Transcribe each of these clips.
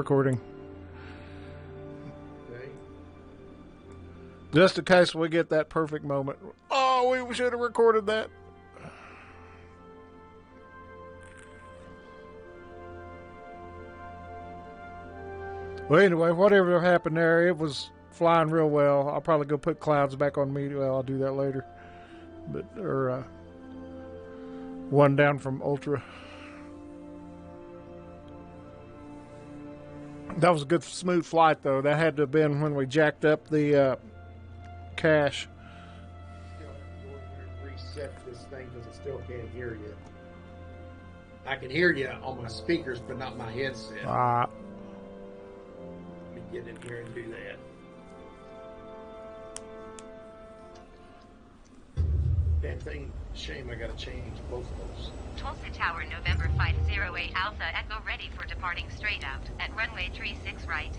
recording. Okay. Just in case we get that perfect moment. Oh, we should have recorded that. Well, anyway, whatever happened there, it was flying real well. I'll probably go put clouds back on me. Well, I'll do that later. But one down from Ultra. That was a good, smooth flight, though. That had to have been when we jacked up the cache. Still have to go in here and reset this thing because it still can't hear you. I can hear you on my speakers, but not my headset. Let me get in here and do that. Damn thing, shame I gotta change both of those. Tulsa Tower, November 508 Alpha Echo, ready for departing straight out at runway 36 right.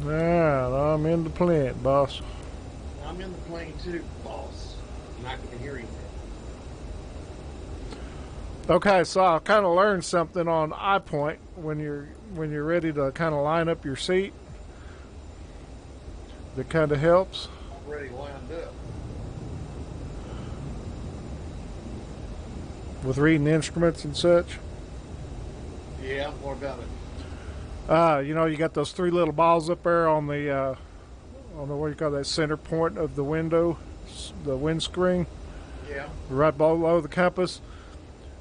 Yeah, I'm in the plane, boss. I'm in the plane too, boss. And I can hear you. Okay, so I kind of learned something on iPoint when you're ready to kind of line up your seat. That kind of helps. I'm already lined up. With reading instruments and such. Yeah, what about it? You got those three little balls up there on the what do you call that, center point of the window, the windscreen. Yeah. Right below the compass.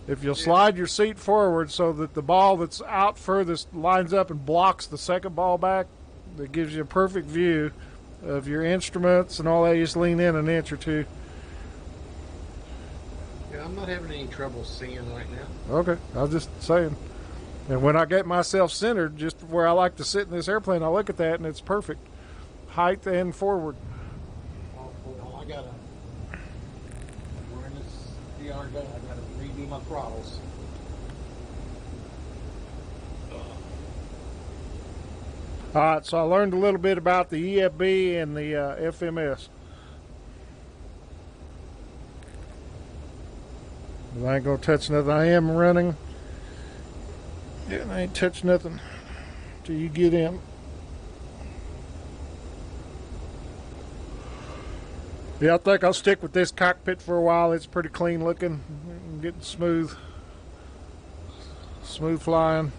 If you'll slide your seat forward so that the ball that's out furthest lines up and blocks the second ball back, that gives you a perfect view of your instruments and all that. You just lean in an inch or two. Yeah, I'm not having any trouble seeing right now. Okay, I was just saying. And when I get myself centered, just where I like to sit in this airplane, I look at that and it's perfect. Height and forward. Oh, hold on, we're in this CRJ, I gotta redo my throttles. All right, so I learned a little bit about the EFB and the FMS. I ain't gonna touch nothing. I am running. Yeah, I ain't touch nothing till you get in. Yeah, I think I'll stick with this cockpit for a while. It's pretty clean looking, getting smooth flying.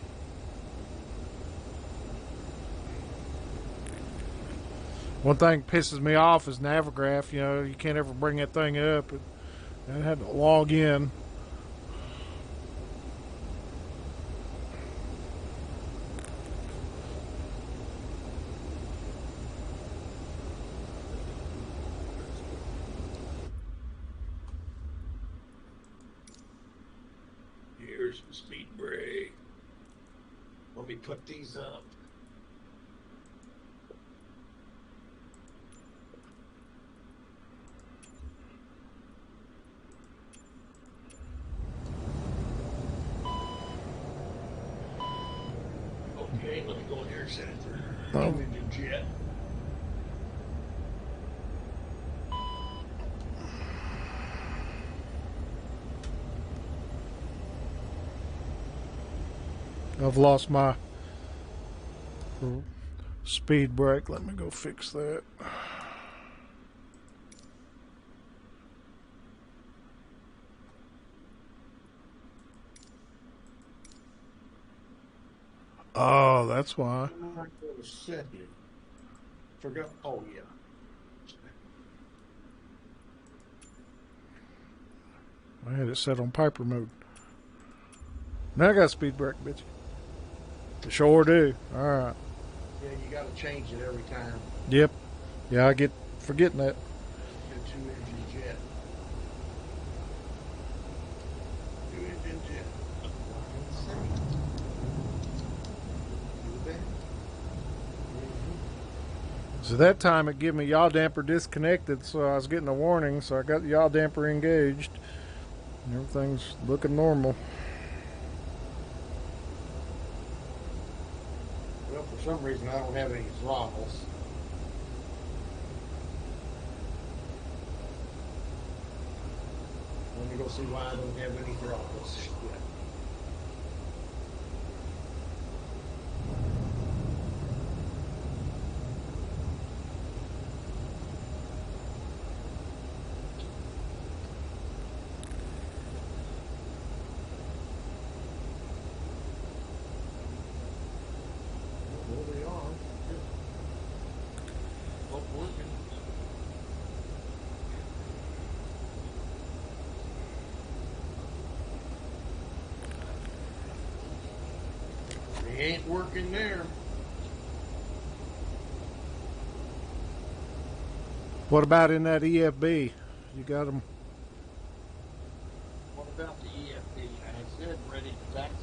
One thing pisses me off is Navigraph. You know, you can't ever bring that thing up. I had to log in. Here's the speed brake. Let me put these up. Okay, let me go in here and set it for engine jet. I've lost my speed brake. Let me go fix that. Oh, that's why. Forgot. Oh, yeah. I had it set on Piper mode. Now I got speed brake, bitch. Sure do. All right. Yeah, you got to change it every time. Yep. Yeah, I get forgetting that. The two-engine jet. Two-engine jet. So that time it gave me yaw damper disconnected, so I was getting a warning, so I got the yaw damper engaged. And everything's looking normal. Well, for some reason I don't have any throttles. Let me go see why I don't have any throttles yet. Ain't working there. What about in that EFB? You got them. What about the EFB? I said ready for taxi.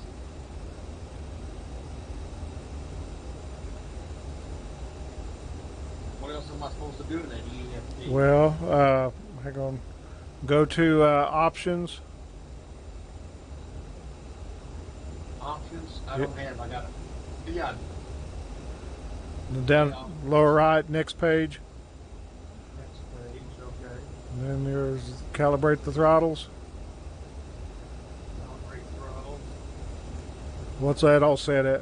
What else am I supposed to do in that EFB? Well, hang on. Go to options. Options? I don't have. I got it. Yeah. Down lower right, next page. Next page, okay. And then there's calibrate the throttles. Calibrate throttle. What's that all set at?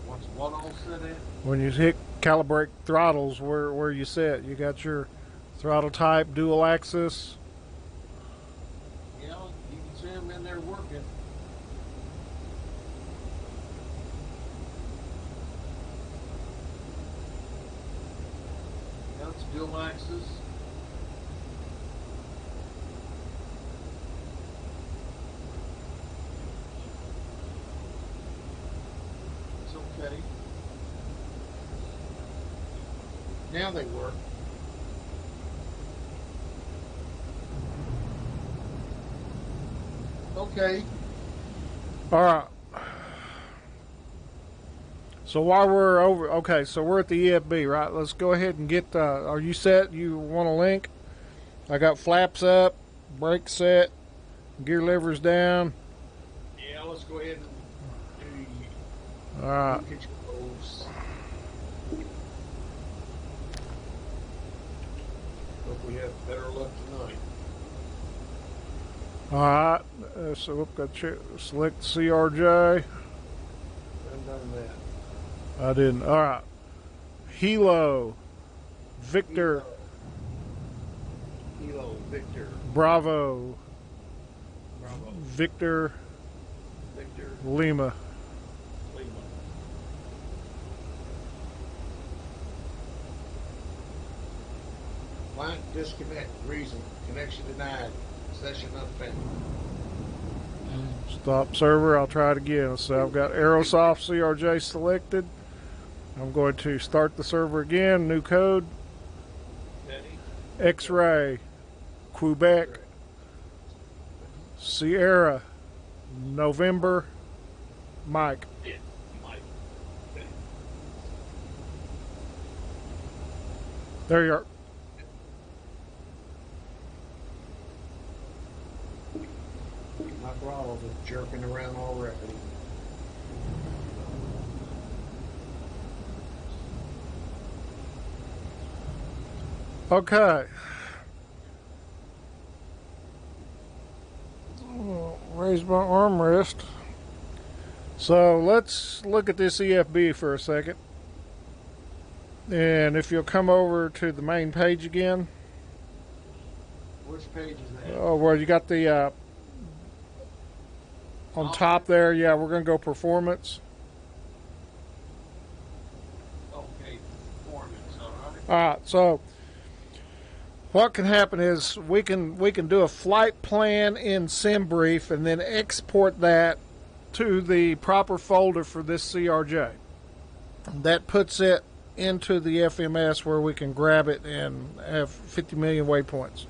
What's what all set at? When you hit calibrate throttles, where you set? You got your throttle type, dual axis. Yeah, you can see them in there working. That's dual axis. It's okay. Now they work. Okay. All right. So while we're over, okay, so we're at the EFB, right? Let's go ahead and get, are you set? You want a link? I got flaps up, brakes set, gear levers down. Yeah, let's go ahead and do All right. controls. Hope we have better luck tonight. All right. So we've got select CRJ. I've done that. I didn't. All right. Hilo, Victor, Kilo, Victor, Bravo, Bravo, Victor, Victor, Lima. Lima. Client disconnect. Reason. Connection denied. Session unfound. Stop server. I'll try it again. So I've got Aerosoft CRJ selected. I'm going to start the server again. New code. Steady. X-ray. Quebec. Sierra. November. Mike. Yeah, Mike. Okay. There you are. My throttles are jerking around already. Okay. Raise my armrest. So let's look at this EFB for a second. And if you'll come over to the main page again. Which page is that? Oh, where you got the on top there. Yeah, we're going to go performance. Okay, performance. All right. All right. So what can happen is we can do a flight plan in SimBrief and then export that to the proper folder for this CRJ. That puts it into the FMS where we can grab it and have 50 million waypoints.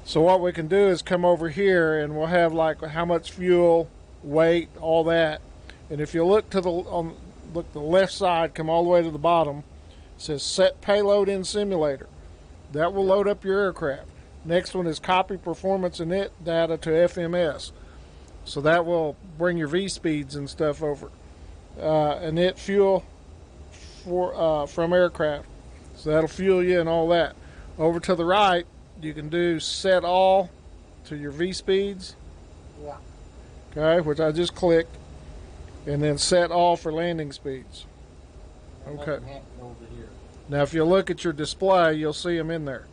So what we can do is come over here and we'll have like how much fuel, weight, all that. And if you look to the left side, come all the way to the bottom, it says set payload in simulator. That will load up your aircraft. Next one is copy performance init data to FMS. So that will bring your V speeds and stuff over. Init fuel from aircraft. So that'll fuel you and all that. Over to the right, you can do set all to your V speeds. Yeah. Okay, which I just clicked. And then set all for landing speeds. Nothing Okay. happened over here. Now, if you look at your display, you'll see them in there.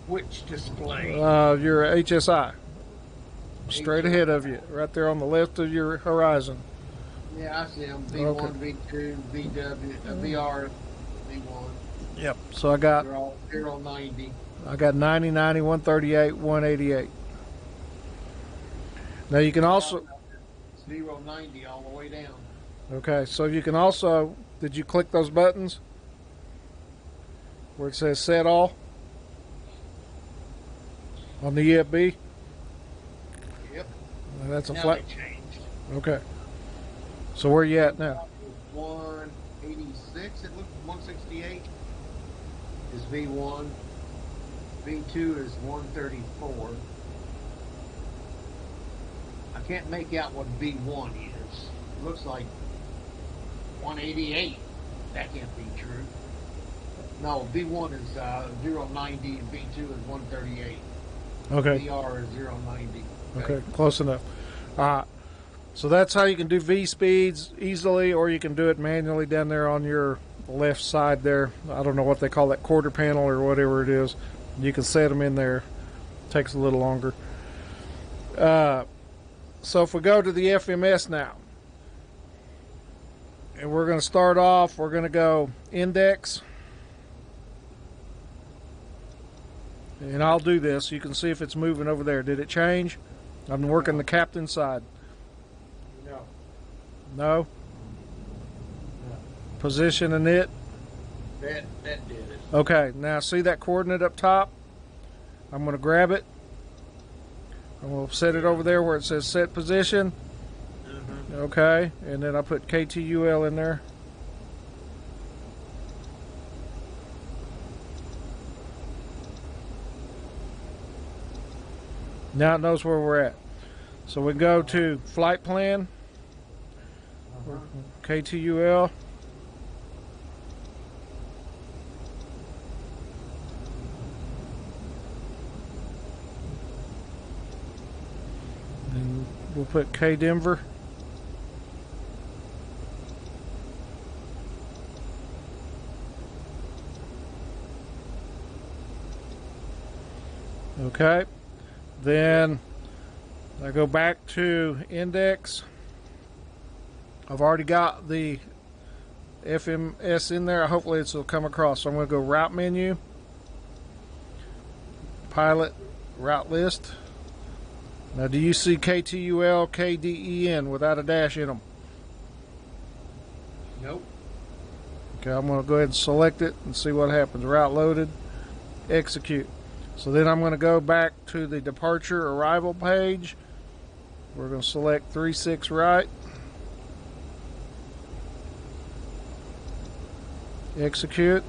Which display? Your HSI. Straight ahead of you, right there on the left of your horizon. Yeah, I see them. V1, V2, VW, VR, V1. Yep. So I got They're all 0, 90. I got 90, 90, 138, 188. Now you can also, It's 090 all the way down. okay, so you can also, did you click those buttons where it says set all on the EFB? Yep. That's a Now flat. they changed. Okay. So where you at now? 186. It looks 168 is V1. V2 is 134. I can't make out what V1 is. It looks like 188. That can't be true. No, V1 is 090 and V2 is 138. Okay. VR is 090. Okay, close enough. So that's how you can do V speeds easily, or you can do it manually down there on your left side there. I don't know what they call that, quarter panel or whatever it is. You can set them in there. Takes a little longer. So if we go to the FMS now, and we're going to start off, we're going to go index. And I'll do this. You can see if it's moving over there. Did it change? I'm working the captain side. No. No? No. Position and it? That did it. Okay, now see that coordinate up top? I'm going to grab it. I'm going to set it over there where it says set position. Mm-hmm. Okay, and then I put KTUL in there. Now it knows where we're at. So we go to flight plan, KTUL. And we'll put K Denver. Okay. Then I go back to index. I've already got the FMS in there. Hopefully this will come across. So I'm going to go route menu, pilot, route list. Now do you see KTUL, KDEN without a dash in them? Nope. Okay, I'm going to go ahead and select it and see what happens. Route loaded, execute. So then I'm going to go back to the departure arrival page. We're going to select 36 right. Execute.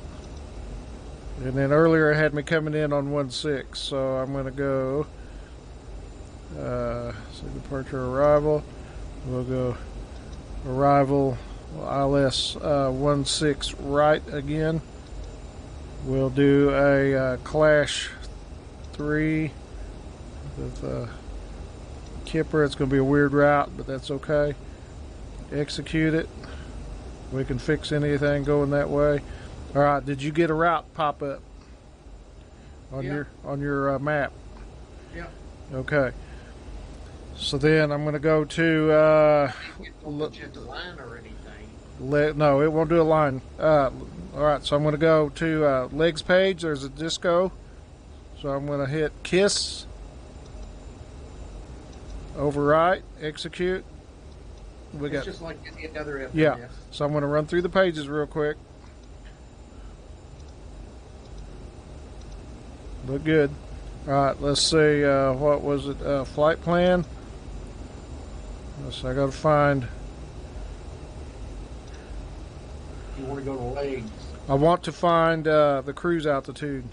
And then earlier it had me coming in on 16. So I'm going to go so departure arrival. We'll go arrival ILS 16 right again. We'll do a clash 3 with Kipper. It's going to be a weird route, but that's okay. Execute it. We can fix anything going that way. All right. Did you get a route pop up on your map? Yeah. Okay. So then I'm going to go to Just a line or anything. no, it won't do a line. All right. So I'm going to go to legs page. There's a disco. So I'm going to hit KISS, overwrite, execute. It's just like any other FMS. Yeah. So I'm going to run through the pages real quick. Look good. All right. Let's see. What was it? Flight plan. So I got to find. You want to go to legs. I want to find the cruise altitude.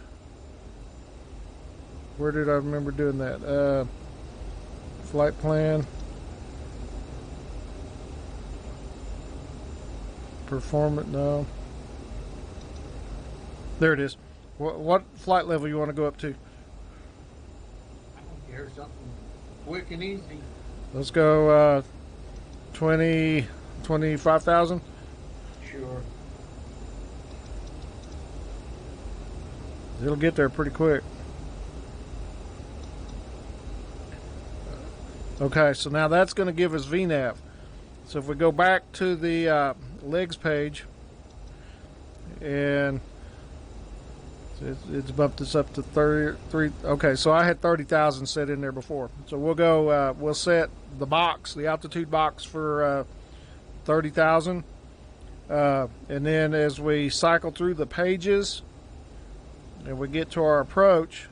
Where did I remember doing that? Flight plan. Performance, no. There it is. What flight level you want to go up to? I don't care. Something quick and easy. Let's go 25,000. Sure. It'll get there pretty quick. Okay, so now that's going to give us VNAV. So if we go back to the legs page, and It's bumped this up to 33. Okay, so I had 30,000 set in there before. So we'll go. We'll set the box, the altitude box, for 30,000, and then as we cycle through the pages and we get to our approach,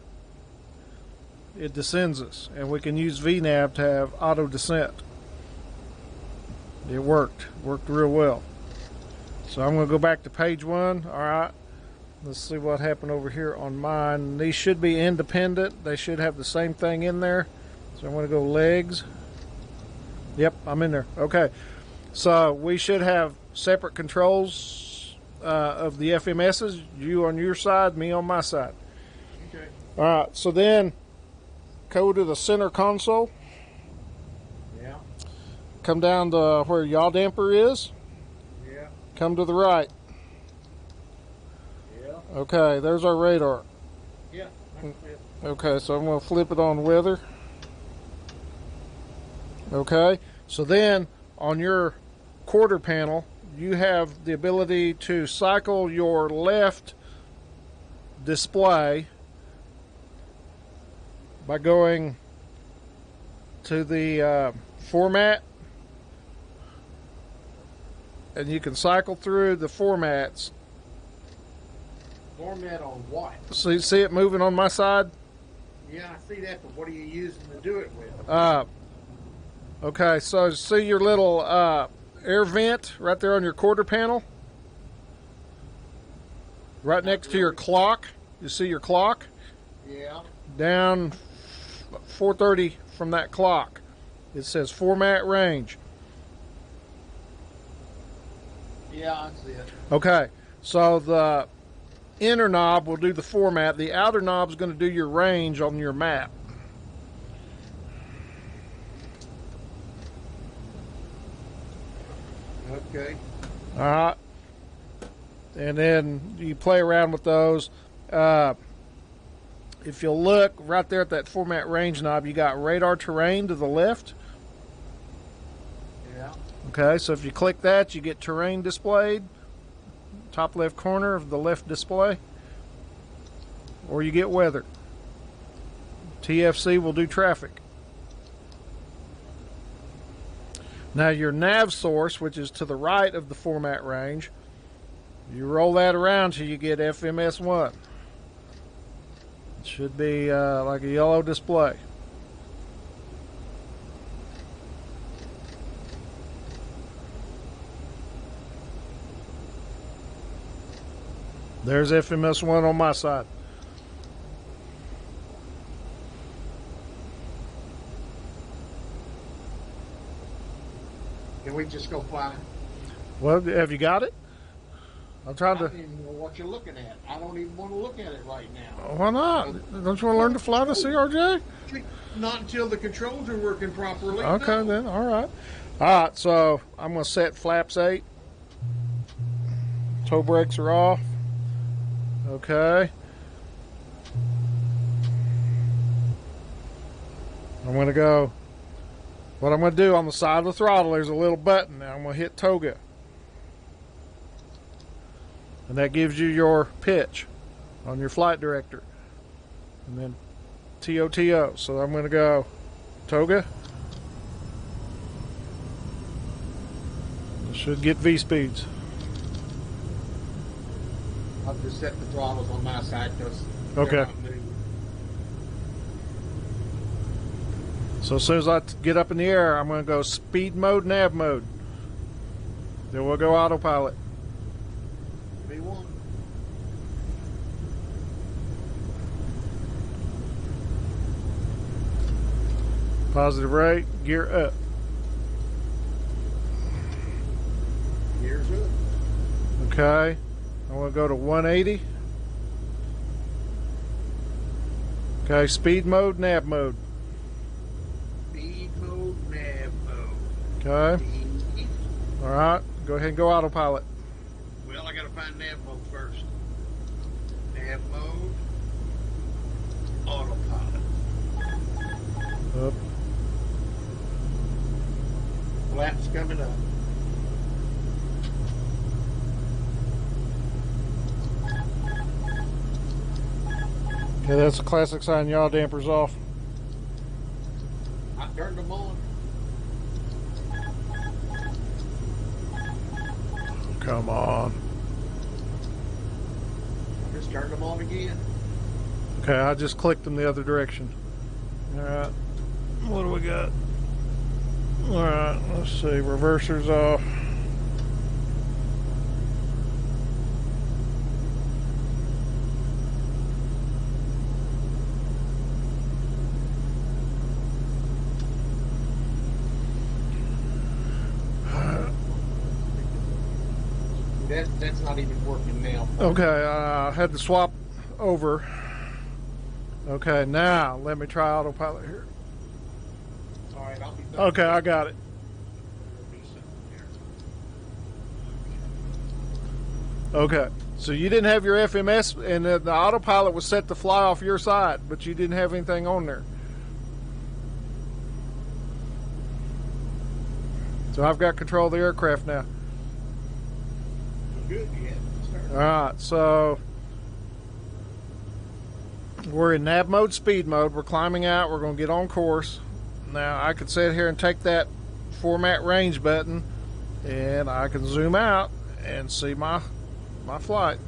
it descends us, and we can use VNAV to have auto descent. It worked real well. So I'm going to go back to page 1. All right. Let's see what happened over here on mine. These should be independent. They should have the same thing in there. So I'm going to go legs. Yep, I'm in there. Okay. So we should have separate controls of the FMSs. You on your side, me on my side. Okay. All right. So then go to the center console. Yeah. Come down to where yaw damper is. Yeah. Come to the right. Okay, there's our radar. Yeah. Okay, so I'm going to flip it on weather. Okay, so then on your quarter panel, you have the ability to cycle your left display by going to the format, and you can cycle through the formats. Format on what? See it moving on my side? Yeah, I see that, but what are you using to do it with? Okay, so see your little air vent right there on your quarter panel? Right next to your clock. You see your clock? Yeah. Down 430 from that clock. It says format range. Yeah, I see it. Okay, so the inner knob will do the format. The outer knob is going to do your range on your map. Okay. All right. And then you play around with those. If you'll look right there at that format range knob, you got radar terrain to the left. Yeah. Okay, so if you click that, you get terrain displayed. Top left corner of the left display. Or you get weather. TFC will do traffic. Now your nav source, which is to the right of the format range, you roll that around till you get FMS1. It should be like a yellow display. There's FMS1 on my side. Can we just go fly? Well, have you got it? I'm trying I to. don't even know what you're looking at. I don't even want to look at it right now. Why not? Don't you want to learn to fly the CRJ? Not until the controls are working properly. Okay, no. then. All right. All right, so I'm going to set flaps 8. Toe brakes are off. Okay. I'm going to go. What I'm going to do on the side of the throttle, there's a little button. Now I'm going to hit toga. And that gives you your pitch on your flight director. And then TOTO. So I'm going to go toga. It should get V speeds. I'll just set the throttles on my side because Okay. So as soon as I get up in the air, I'm going to go speed mode, nav mode. Then we'll go autopilot. V1. Positive rate, gear up. Gears up. Okay. I'm going to go to 180. Okay, speed mode, nav mode. Speed mode, nav mode. Okay. Speed. All right. Go ahead and go autopilot. Well, I got to find nav mode first. Nav mode. Autopilot. Up. Flaps coming up. Yeah, that's a classic sign. Yaw dampers off. I turned them on. Come on. I just turned them on again. Okay, I just clicked them the other direction. All right. What do we got? All right, let's see. Reversers off. That's not even working now. Okay, I had to swap over. Okay, now let me try autopilot here. All right, I'll be back. Okay, I got it. Okay, so you didn't have your FMS, and the autopilot was set to fly off your side, but you didn't have anything on there. So I've got control of the aircraft now. Good, yeah. All right, so we're in nav mode, speed mode. We're climbing out. We're going to get on course. Now I could sit here and take that format range button, and I can zoom out and see my flight.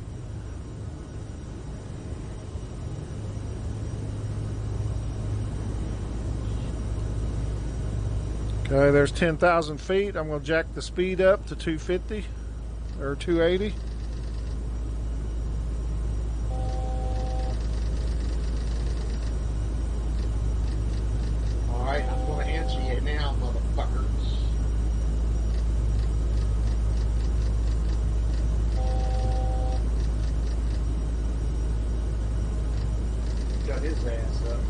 Okay, there's 10,000 feet. I'm going to jack the speed up to 250 or 280. All right, I'm going to answer you now, motherfuckers. Got his ass up.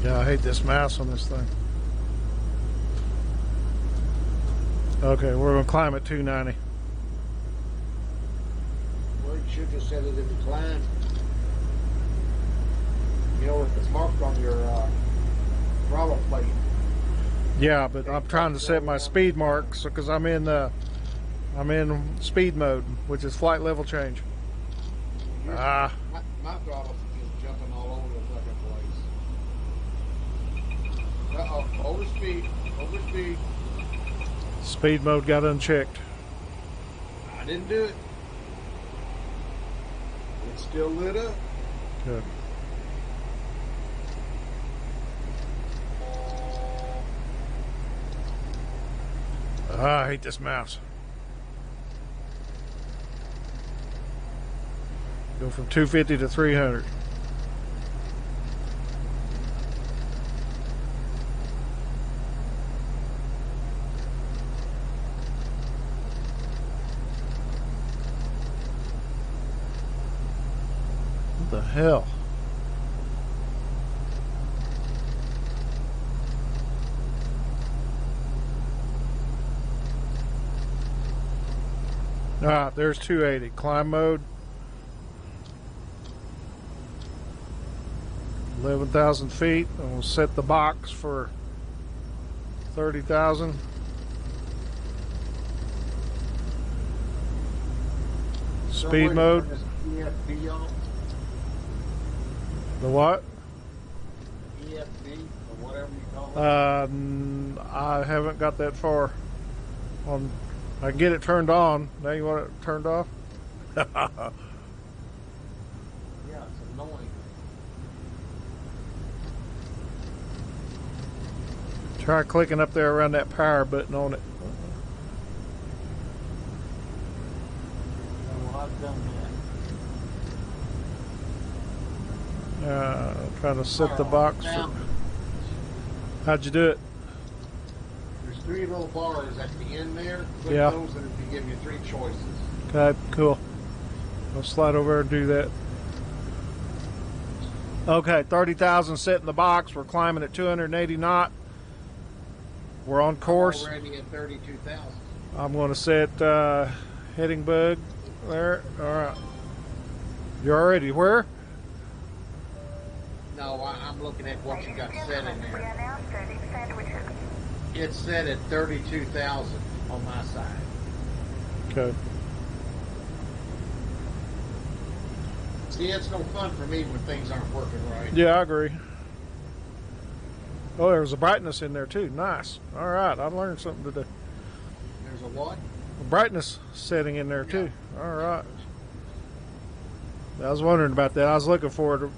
Yeah, I hate this mouse on this thing. Okay, we're going to climb at 290. Well, you should just set it in decline. You know, it's marked on your throttle plate. Yeah, but I'm trying to set my speed marks because I'm in speed mode, which is flight level change. My throttle's just jumping all over the fucking place. Uh-oh, overspeed. Speed mode got unchecked. I didn't do it. It's still lit up. Good. I hate this mouse. Go from 250 to 300. What the hell? Ah, there's 280. Climb mode. 11,000 feet. And we'll set the box for 30,000. Speed mode. EFB on. The what? EFB or whatever you call it. I haven't got that far. On, I can get it turned on. Now you want it turned off? Yeah, it's annoying. Try clicking up there around that power button on it. Well, I've done Trying to set the box. How'd you do it? There's three little bars at the end there. Click Yeah. those and it'll give you three choices. Okay, cool. I'll slide over and do that. Okay, 30,000 set in the box. We're climbing at 280 knot. We're on course. Already at 32,000. I'm going to set heading bug There. All right. You already where? No, I'm looking at what you got set in there. It's set at 32,000 on my side. Okay. See, it's no fun for me when things aren't working right. Yeah, I agree. Oh, there's a brightness in there too. Nice. All right, I learned something today. There's a what? A brightness setting in there too. All right. I was wondering about that. I was looking for it a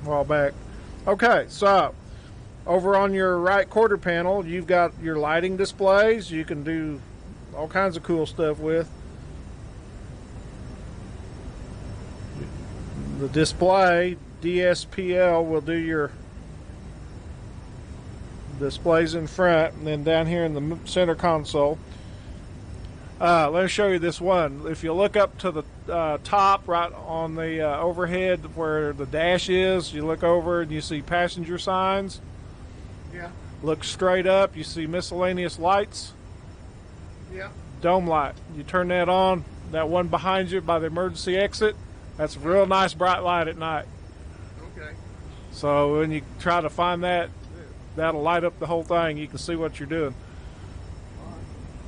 while back. Okay, so over on your right quarter panel, you've got your lighting displays. You can do all kinds of cool stuff with. The display, DSPL, will do your displays in front, and then down here in the center console. Let me show you this one. If you look up to the top, right on the overhead where the dash is, you look over and you see passenger signs. Yeah. Look straight up, you see miscellaneous lights. Yeah. Dome light. You turn that on. That one behind you by the emergency exit, that's a real nice bright light at night. Okay. So when you try to find that, that'll light up the whole thing. You can see what you're doing.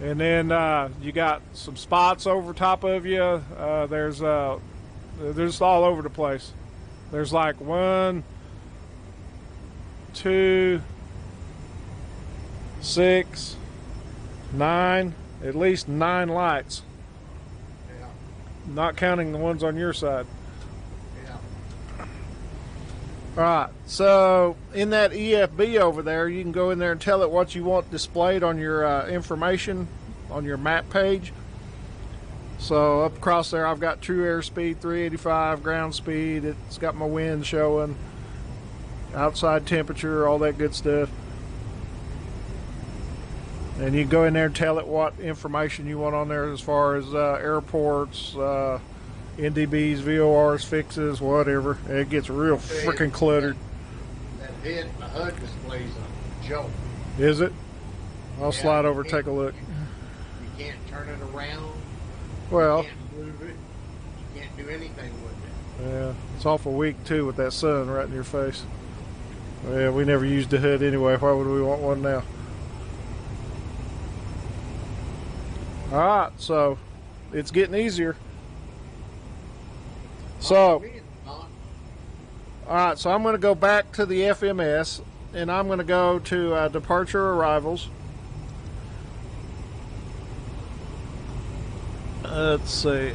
And then you got some spots over top of you. There's all over the place. There's like 1, 2, 6, 9, at least 9 lights. Yeah. Not counting the ones on your side. Yeah. All right, so in that EFB over there, you can go in there and tell it what you want displayed on your information on your map page. So up across there, I've got true airspeed, 385, ground speed. It's got my wind showing, outside temperature, all that good stuff. And you can go in there and tell it what information you want on there as far as airports, NDBs, VORs, fixes, whatever. It gets real freaking cluttered. That HUD display's a joke. Is it? I'll Yeah, slide over and you take a look. You can't turn it around. Well, You can't move it. You can't do anything with it. yeah, it's awful weak too with that sun right in your face. Yeah, we never used the HUD anyway. Why would we want one now? All right, so it's getting easier. So, all right, so I'm going to go back to the FMS, and I'm going to go to departure arrivals. Let's see.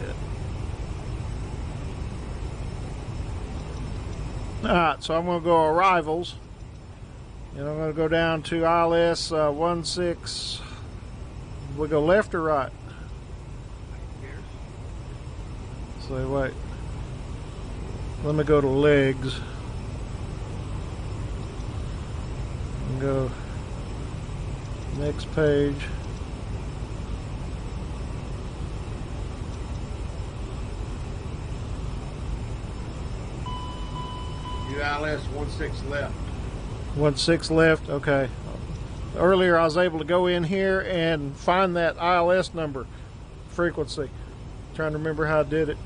All right, so I'm going to go arrivals, and I'm going to go down to ILS 16. We go left or right? So wait. Let me go to legs. And go next page. ULS 16 left. 16 left. Okay. Earlier I was able to go in here and find that ILS number frequency. Trying to remember how I did it.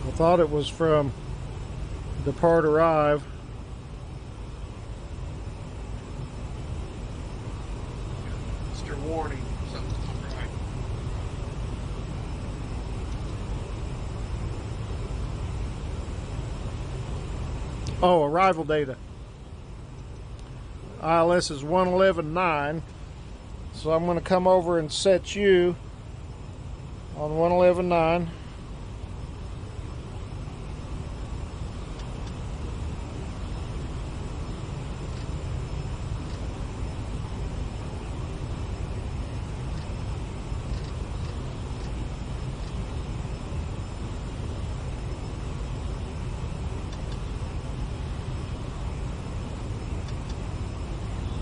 I thought it was from depart arrive. Mr. Warning, something's not right. Oh, arrival data. ILS is 111.9. So I'm going to come over and set you on 111.9.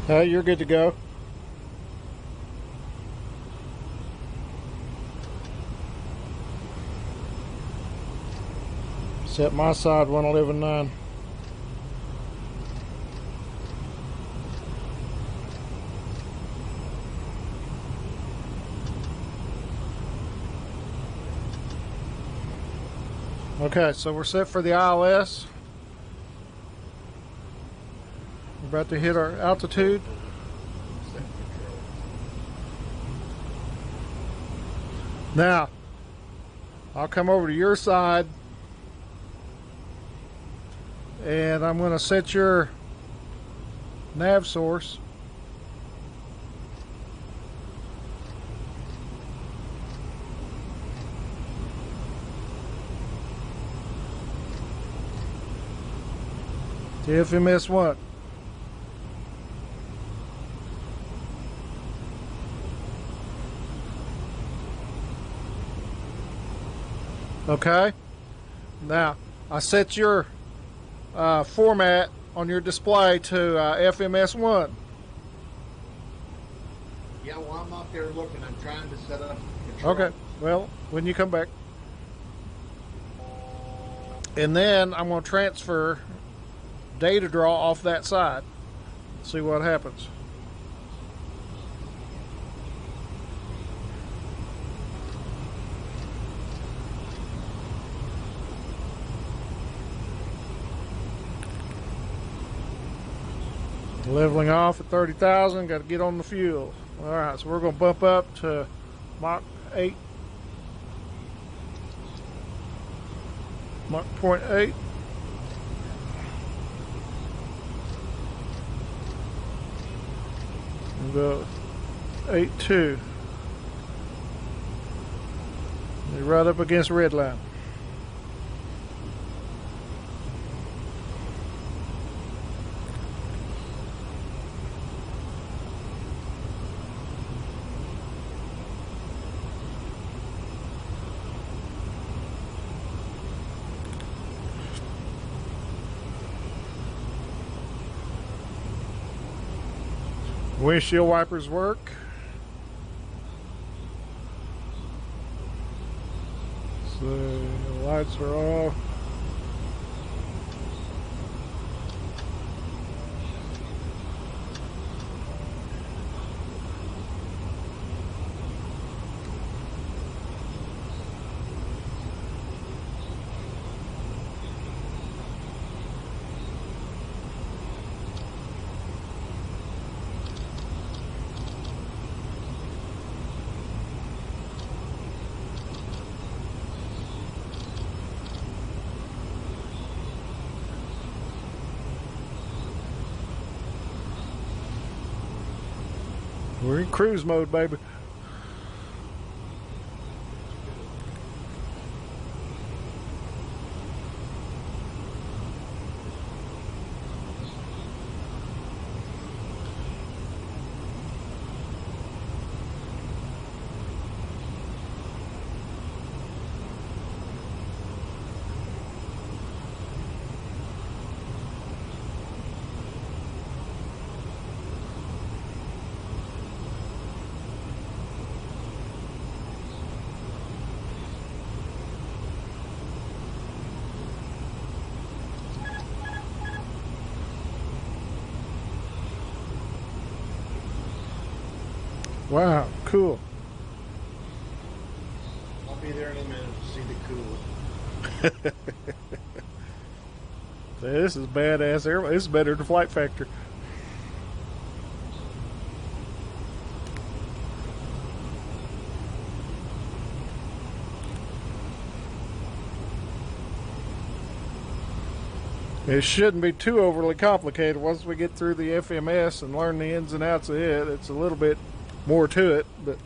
You're good to go. Set my side 111.9. Okay, so we're set for the ILS. We're about to hit our altitude. Set control. Now, I'll come over to your side and I'm going to set your nav source. To FMS what? Okay. Now, I set your format on your display to FMS1. Yeah, while I'm out there looking, I'm trying to set up control. Okay. Well, when you come back. And then I'm going to transfer data draw off that side. See what happens. Leveling off at 30,000. Got to get on the fuel. All right, so we're going to bump up to Mach 8. Mach 0.8. And go 8.2. You're right up against red line. Windshield wipers work. So the lights are off. We're in cruise mode, baby. Wow, cool. I'll be there in a minute to see the cool. This is badass air. This is better than Flight Factor. It shouldn't be too overly complicated. Once we get through the FMS and learn the ins and outs of it, it's a little bit more to it, but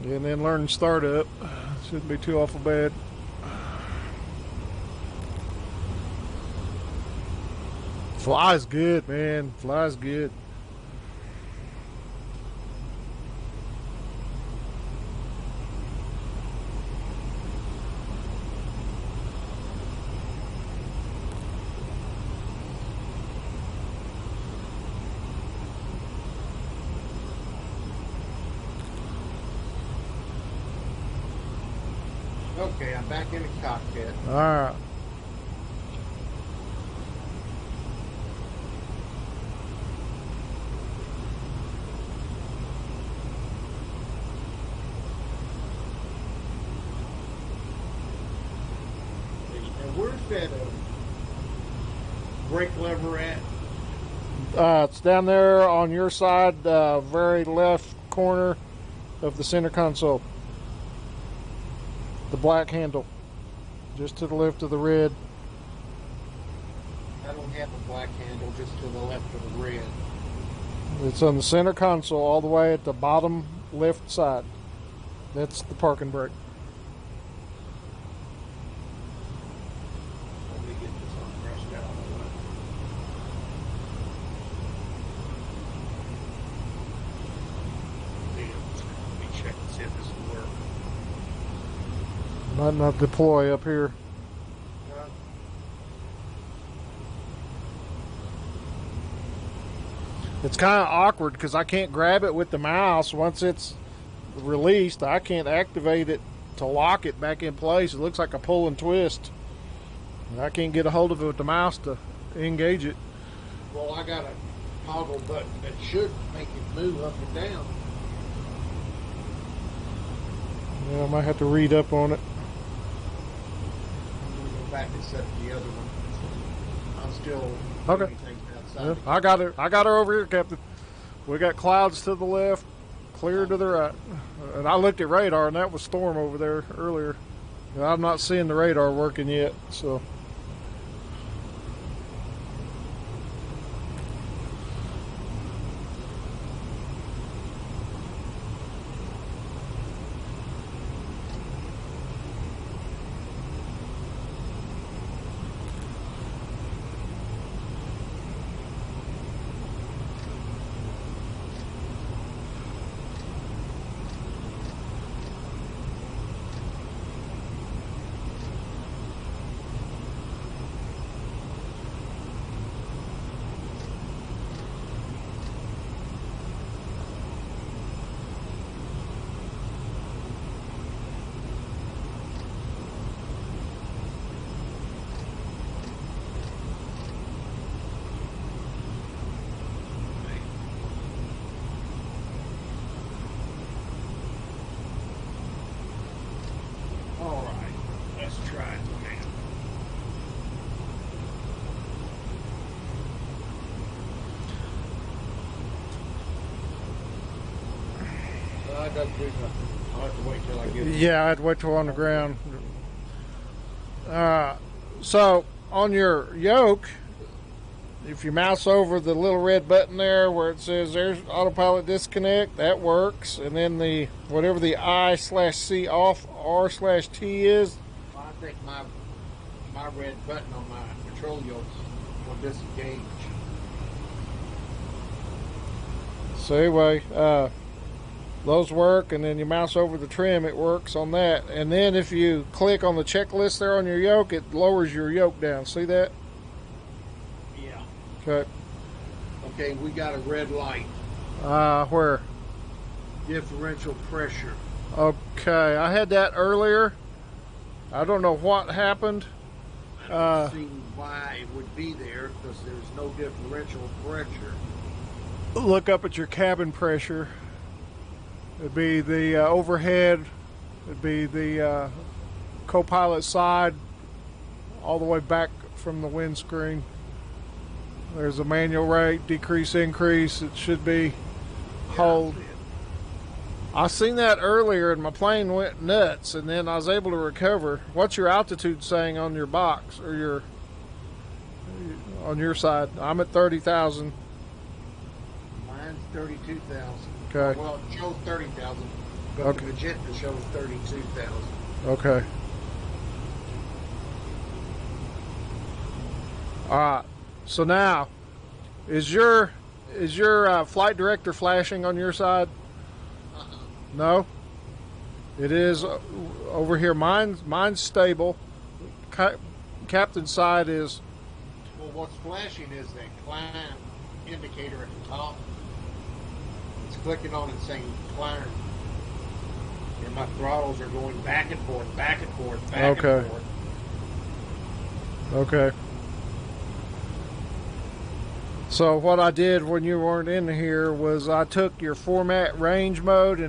and then learn startup. Shouldn't be too awful bad. Flies good, man. Flies good. Okay, I'm back in the cockpit. All right. that brake lever at? It's down there on your side, very left corner of the center console. The black handle, just to the left of the red. I don't have a black handle, just to the left of the red. It's on the center console, all the way at the bottom left side. That's the parking brake. Let me get this unbrushed out of the way. Let me check and see if this will work. Might not deploy up here. It's kind of awkward because I can't grab it with the mouse. Once it's released, I can't activate it to lock it back in place. It looks like a pull and twist. And I can't get a hold of it with the mouse to engage it. Well, I got a toggle button that should make it move up and down. Yeah, I might have to read up on it. I'm going to go back and set the other one. I'm still Okay. doing things outside. Yeah, I got it. I got her over here, Captain. We got clouds to the left, clear to the right. And I looked at radar, and that was storm over there earlier. And I'm not seeing the radar working yet, so. All right, let's try it now. I got to do nothing. I'll have to wait till I get it. Yeah, I'd wait till on the ground. So on your yoke, if you mouse over the little red button there where it says there's autopilot disconnect, that works. And then the whatever the I/C off R/T is, Well, I think my red button on my control yoke will disengage. so anyway, those work. And then you mouse over the trim, it works on that. And then if you click on the checklist there on your yoke, it lowers your yoke down. See that? Yeah. Okay. Okay, we got a red light. Where? Differential pressure. Okay, I had that earlier. I don't know what happened. I don't see why it would be there because there's no differential pressure. Look up at your cabin pressure. It'd be the overhead. It'd be the co-pilot side, all the way back from the windscreen. There's a manual rate, decrease, increase. It should be hold. I seen that earlier, and my plane went nuts, and then I was able to recover. What's your altitude saying on your box or on your side? I'm at 30,000. Mine's 32,000. Okay. Well, it shows 30,000, but Okay. the magenta shows 32,000. Okay. All right. So now, is your flight director flashing on your side? No. It is over here. Mine's stable. Captain's side is. Well, what's flashing is that climb indicator at the top. It's clicking on it saying climb. And my throttles are going back and forth, back and forth, back Okay. and forth. Okay. So what I did when you weren't in here was I took your format range mode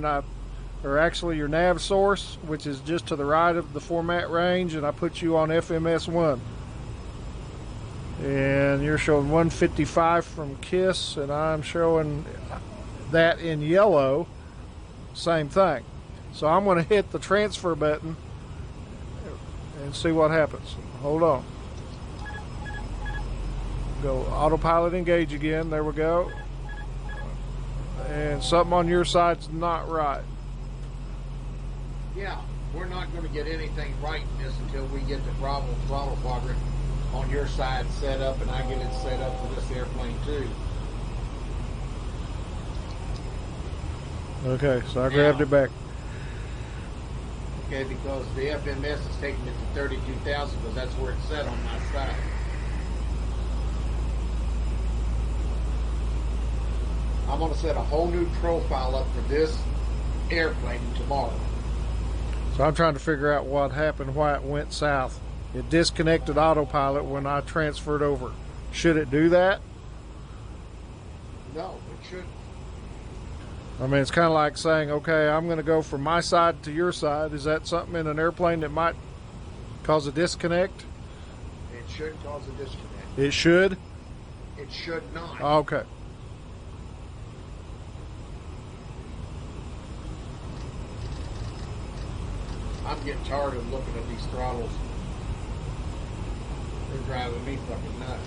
or actually your nav source, which is just to the right of the format range, and I put you on FMS1. And you're showing 155 from KISS, and I'm showing that in yellow. Same thing. So I'm going to hit the transfer button and see what happens. Hold on. Go autopilot engage again. There we go. And something on your side's not right. Yeah, we're not going to get anything right in this until we get the Bravo throttle quadrant on your side set up, and I get it set up for this airplane too. Okay, so I grabbed it back. Okay, because the FMS is taking it to 32,000 because that's where it's set on my side. I'm going to set a whole new profile up for this airplane tomorrow. So I'm trying to figure out what happened, why it went south. It disconnected autopilot when I transferred over. Should it do that? No, it shouldn't. I mean, it's kind of like saying, okay, I'm going to go from my side to your side. Is that something in an airplane that might cause a disconnect? It should cause a disconnect. It should? It should not. Okay. I'm getting tired of looking at these throttles. They're driving me fucking nuts.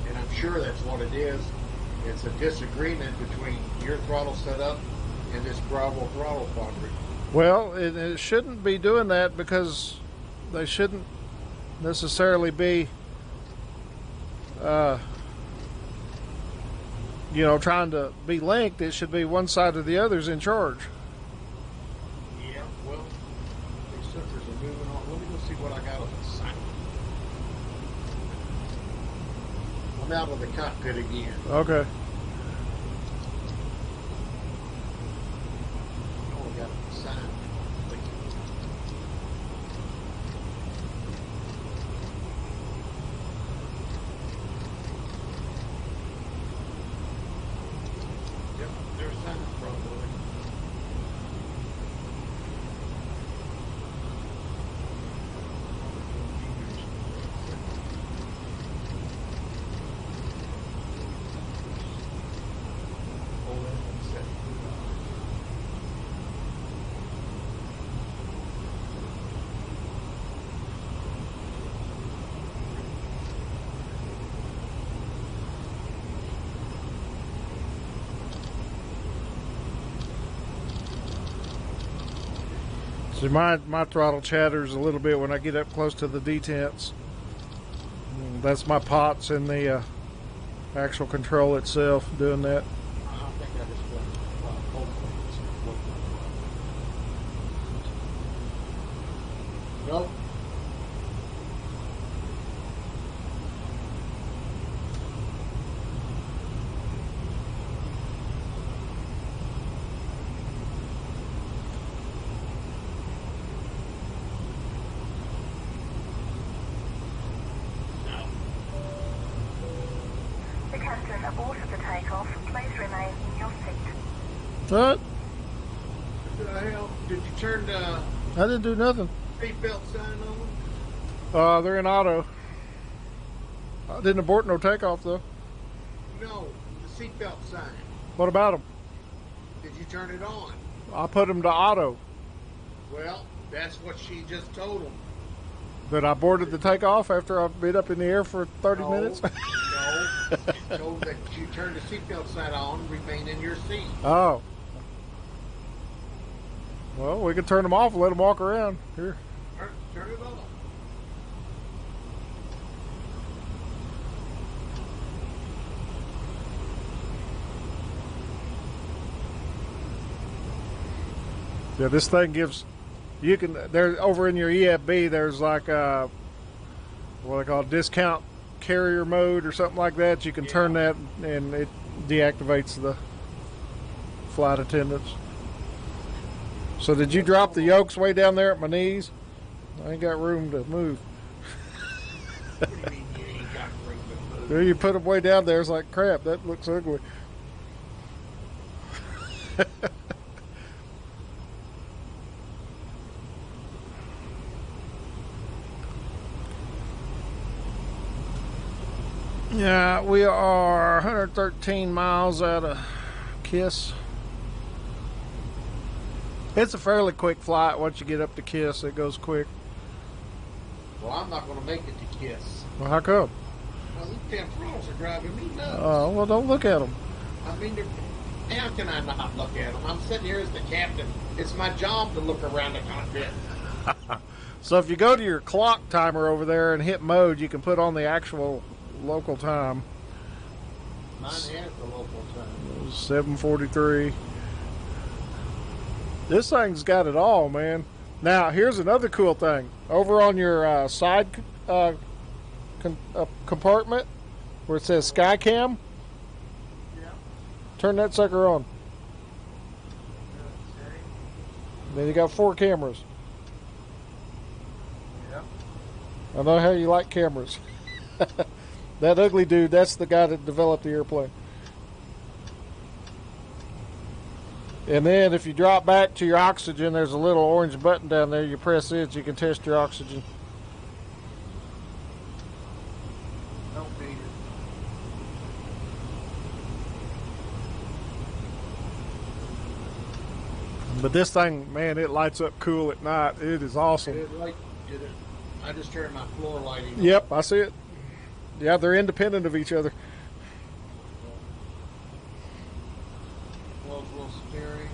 And I'm sure that's what it is. It's a disagreement between your throttle setup and this Bravo throttle quadrant. Well, it shouldn't be doing that because they shouldn't necessarily be trying to be linked. It should be one side or the other's in charge. Yeah, well, these suckers are moving on. Let me go see what I got on the side. I'm out of the cockpit again. Okay. Oh, I got it on the side. Yep, there's sign probably. See, my throttle chatters a little bit when I get up close to the detents. That's my pots in the actual control itself doing that. I think I just went both ways. Nope. The captain aborted the takeoff. Please remain in your seat. What? What the hell? Did you turn the I didn't do nothing. seatbelt sign on? They're in auto. I didn't abort no takeoff though. No, the seatbelt sign. What about them? Did you turn it on? I put them to auto. Well, that's what she just told him. But I boarded the takeoff after I've been up in the air for 30 minutes. No, it told that you turn the seatbelt sign on, remain in your seat. Oh. Well, we can turn them off and let them walk around. Here. Turn it on. Yeah, this thing gives, you can, there over in your EFB, there's like a, what I call discount carrier mode or something like that. You can turn that and it deactivates the flight attendants. So did you drop the yokes way down there at my knees? I ain't got room to move. What do you mean you ain't got room to move? There, you put them way down there. It's like, crap, that looks ugly. Yeah, we are 113 miles out of Kiss. It's a fairly quick flight once you get up to Kiss. It goes quick. Well, I'm not going to make it to Kiss. Well, how come? Well, these damn throttles are driving me nuts. Oh, well, don't look at them. I mean, how can I not look at them? I'm sitting here as the captain. It's my job to look around the cockpit. So if you go to your clock timer over there and hit mode, you can put on the actual local time. Mine has the local time. 7:43. This thing's got it all, man. Now, here's another cool thing. Over on your side compartment, where it says Skycam, Yeah. turn that sucker on. Okay. Then you got 4 cameras. Yeah. I know how you like cameras. That ugly dude, that's the guy that developed the airplane. And then if you drop back to your oxygen, there's a little orange button down there. You press it, you can test your oxygen. Don't need it. But this thing, man, it lights up cool at night. It is awesome. Did it? I just turned my floor lighting on. Yep, I see it. Yeah, they're independent of each other. Close little steering.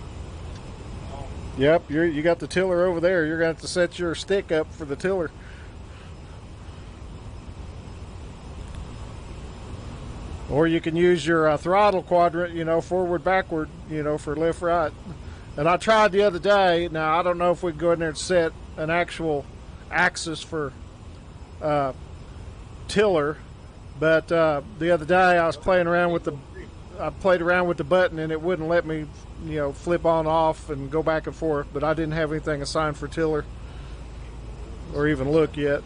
Oh, Yep, you got the tiller over there. You're going to have to set your stick up for the tiller. Or you can use your throttle quadrant, forward, backward, for left, right. And I tried the other day. Now, I don't know if we can go in there and set an actual axis for tiller. But the other day I was playing around with the button and it wouldn't let me, flip on off and go back and forth. But I didn't have anything assigned for tiller or even look yet.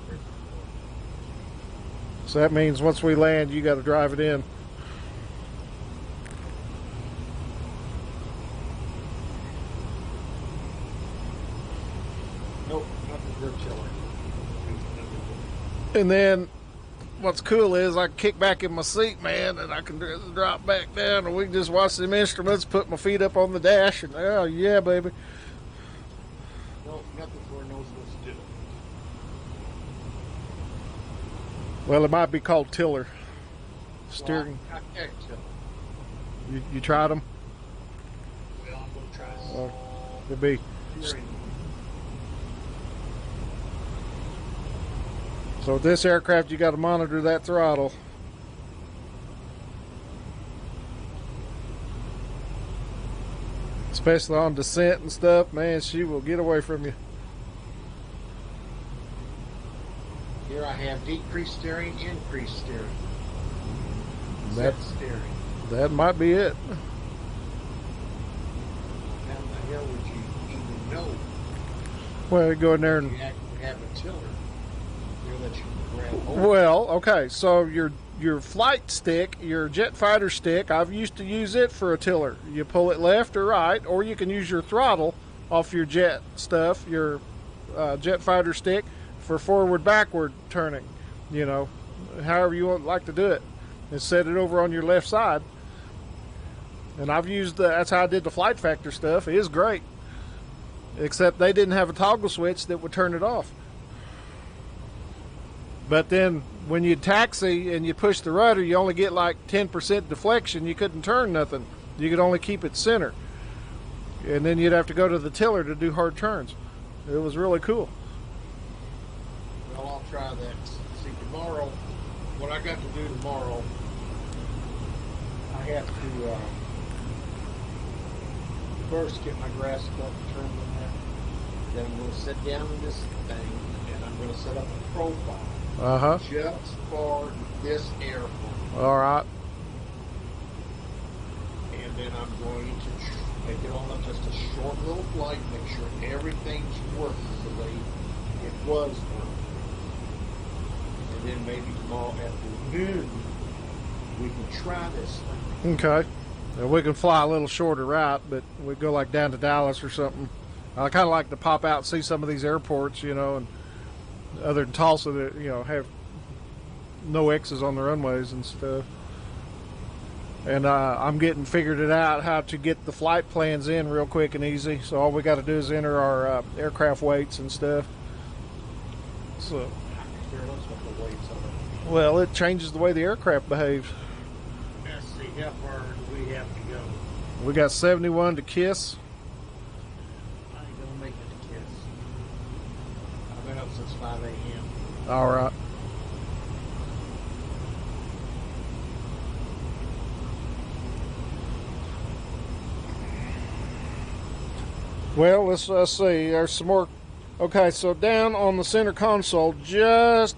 So that means once we land, you got to drive it in. nope, nothing for tiller. And then what's cool is I can kick back in my seat, man, and I can drop back down, and we can just watch them instruments, put my feet up on the dash, and oh yeah, baby. Nope, nothing for a nose what's to do. Well, it might be called tiller. Steering. Well, I can't tell. You tried them? Well, I'm going to try Or it'd be. steering. So with this aircraft, you got to monitor that throttle. Especially on descent and stuff, man, she will get away from you. Here I have decreased steering, increased steering. That- Set steering. That might be it. How the hell would you even know Well, you go in there and you actually have a tiller here that you can grab hold of? well, okay, so your flight stick, your jet fighter stick, I've used to use it for a tiller. You pull it left or right, or you can use your throttle off your jet stuff, your jet fighter stick, for forward backward turning. However you would like to do it, and set it over on your left side. And I've used that's how I did the Flight Factor stuff. It is great, except they didn't have a toggle switch that would turn it off. But then when you taxi and you push the rudder, you only get like 10% deflection. You couldn't turn nothing. You could only keep it center. And then you'd have to go to the tiller to do hard turns. It was really cool. Well, I'll try that. See, tomorrow, what I got to do tomorrow, I have to first get my grasp up turned on that. Then I'm going to sit down in this thing, and I'm going to set up a profile Uh-huh. just for this airplane. All right. And then I'm going to take it on up just a short little flight, make sure everything's working the way it was working. And then maybe tomorrow afternoon we can try this thing. Okay. We can fly a little shorter route, but we go like down to Dallas or something. I kind of like to pop out and see some of these airports, you know, and other than Tulsa that, you know, have no X's on the runways and stuff. And I'm getting figured it out how to get the flight plans in real quick and easy. So all we got to do is enter our aircraft weights and stuff. So, well, it changes the way the aircraft behaves. Let's see, how far do we have to go? We got 71 to Kiss. I ain't gonna make it to Kiss. I've been up since 5 a.m. All right. Well, let's see. There's some more. Okay, so down on the center console, just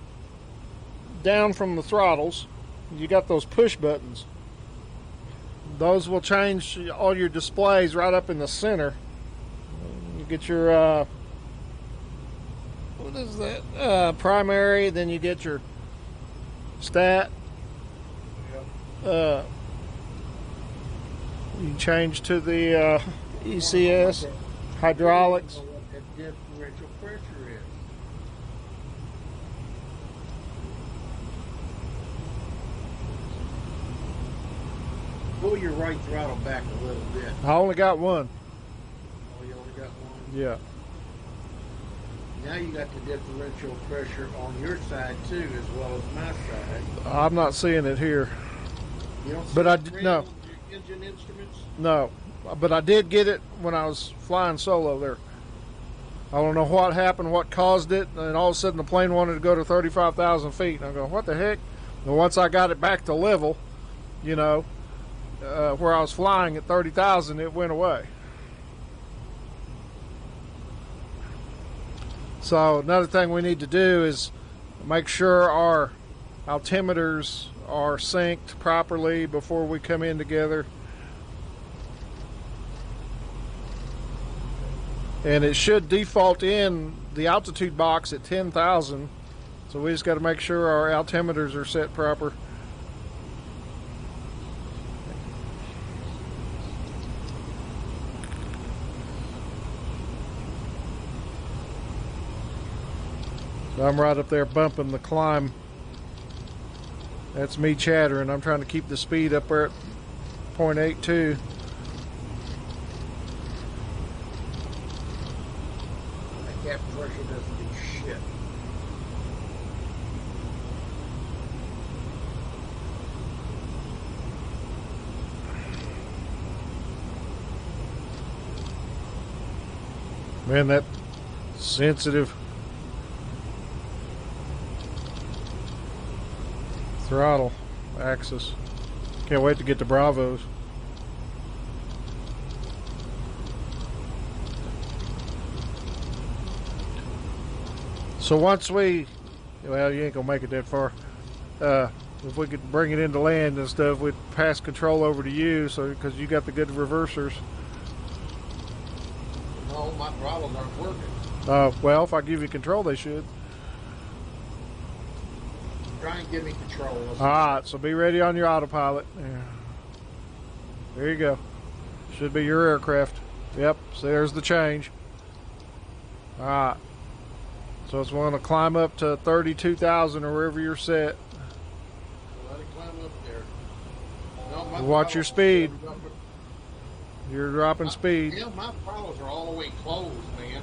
down from the throttles, you got those push buttons. Those will change all your displays right up in the center. You get your, what is that? Primary, then you get your stat. You change to the ECS. Hydraulics. I don't know what that differential pressure is. Pull your right throttle back a little bit. I only got one. Oh, you only got one? Yeah. Now you got the differential pressure on your side too, as well as my side. I'm not seeing it here. You don't see But I it did- red no. on your engine instruments? No. But I did get it when I was flying solo there. I don't know what happened, what caused it, and all of a sudden the plane wanted to go to 35,000 feet. And I go, what the heck? And once I got it back to level, you know, where I was flying at 30,000, it went away. So another thing we need to do is make sure our altimeters are synced properly before we come in together. And it should default in the altitude box at 10,000. So we just got to make sure our altimeters are set proper. So I'm right up there bumping the climb. That's me chattering. I'm trying to keep the speed up there at 0.82. That pressure doesn't do shit. Man, that sensitive throttle axis. Can't wait to get to Bravos. So once we, well, you ain't gonna make it that far. If we could bring it into land and stuff, we'd pass control over to you, so because you got the good reversers. No, my throttles aren't working. Well, if I give you control, they should. Try and give me control. All right, so be ready on your autopilot. Yeah. There you go. Should be your aircraft. Yep, so there's the change. All right. So it's going to climb up to 32,000 or wherever you're set. Let it climb up there. No, my Watch your throttles- speed. You're dropping speed. Yeah, my throttles are all the way closed, man.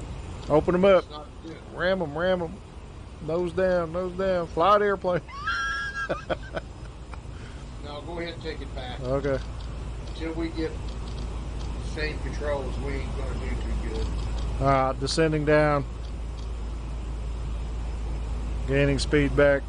Open them up. It's not good. Ram them, ram them. Nose down, nose down. Fly the airplane. No, go ahead and take it back. Okay. Until we get the same controls, we ain't gonna do too good. All right, descending down. Gaining speed back.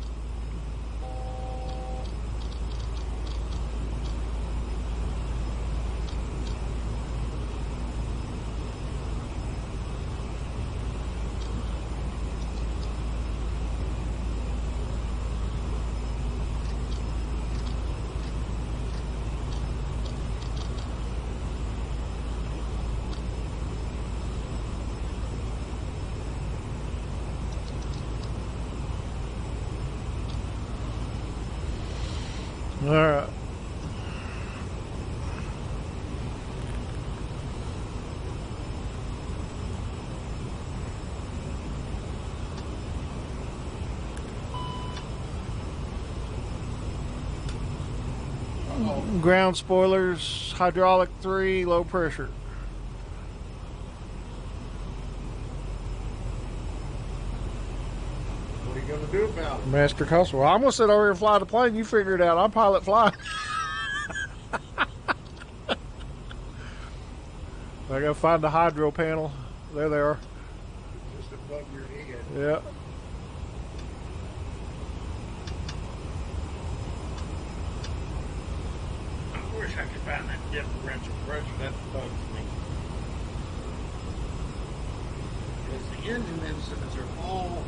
All right. Ground spoilers, hydraulic 3, low pressure. What are you going to do about it? Master Customer. Well, I'm going to sit over here and fly the plane. You figure it out. I'm pilot flying. I got to find the hydro panel. There they are. Just above your head. Yeah. I wish I could find that differential pressure. That bugs me. Because the engine instruments are all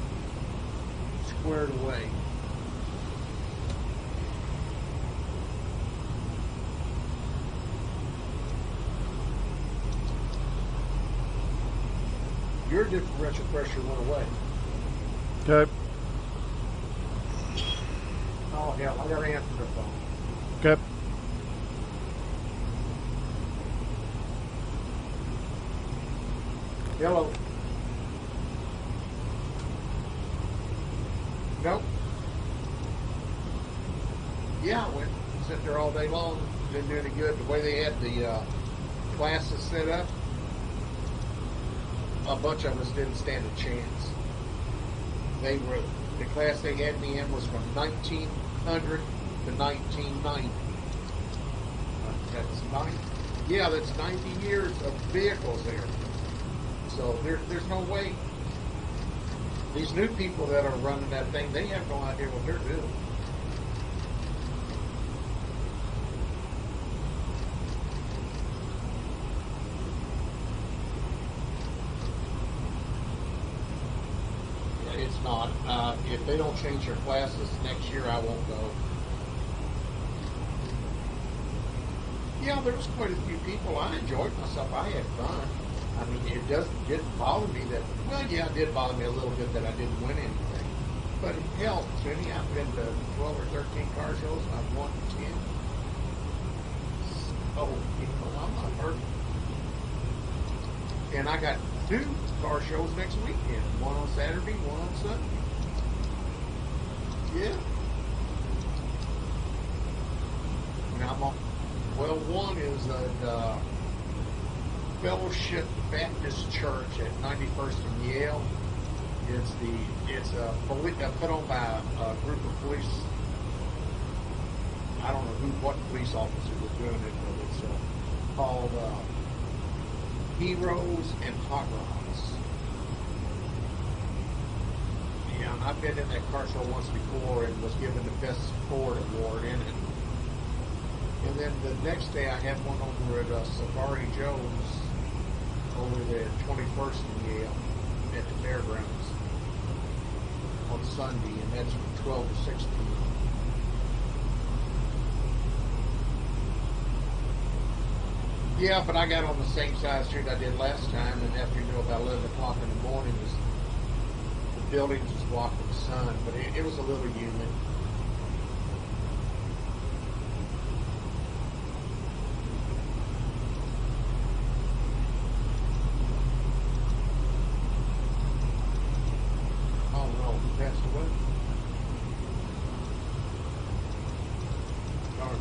squared away. Your differential pressure went away. Okay. Oh hell, I gotta answer the phone. Okay. Hello. Nope. Yeah, I went and sat there all day long. Didn't do any good. The way they had the classes set up, a bunch of us didn't stand a chance. The class they had me in was from 1900 to 1990. That's 90 years of vehicles there. So there's no way. These new people that are running that thing, they have no idea what they're doing. Yeah, it's not. If they don't change their classes next year, I won't go. Yeah, there was quite a few people. I enjoyed myself. I had fun. I mean, it didn't bother me that, well, yeah, it did bother me a little bit that I didn't win anything. But hell, Smitty, I've been to 12 or 13 car shows, and I've won 10. So, I'm not hurt. And I got 2 car shows next weekend. One on Saturday, one on Sunday. Yeah. And I'm on, well, one is a Fellowship Baptist Church at 91st and Yale. It's put on by a group of police. I don't know what police officer was doing it, but it's called Heroes and Hot Rods. Yeah, and I've been in that car show once before and was given the Best Sport Award in it. And then the next day I had one over at Safari Joe's over there at 21st and Yale at the fairgrounds on Sunday, and that's from 12 to 16. Yeah, but I got on the same side street I did last time, and after about 11 o'clock in the morning, the buildings was blocking the sun, but it was a little humid. Passed away. Darn.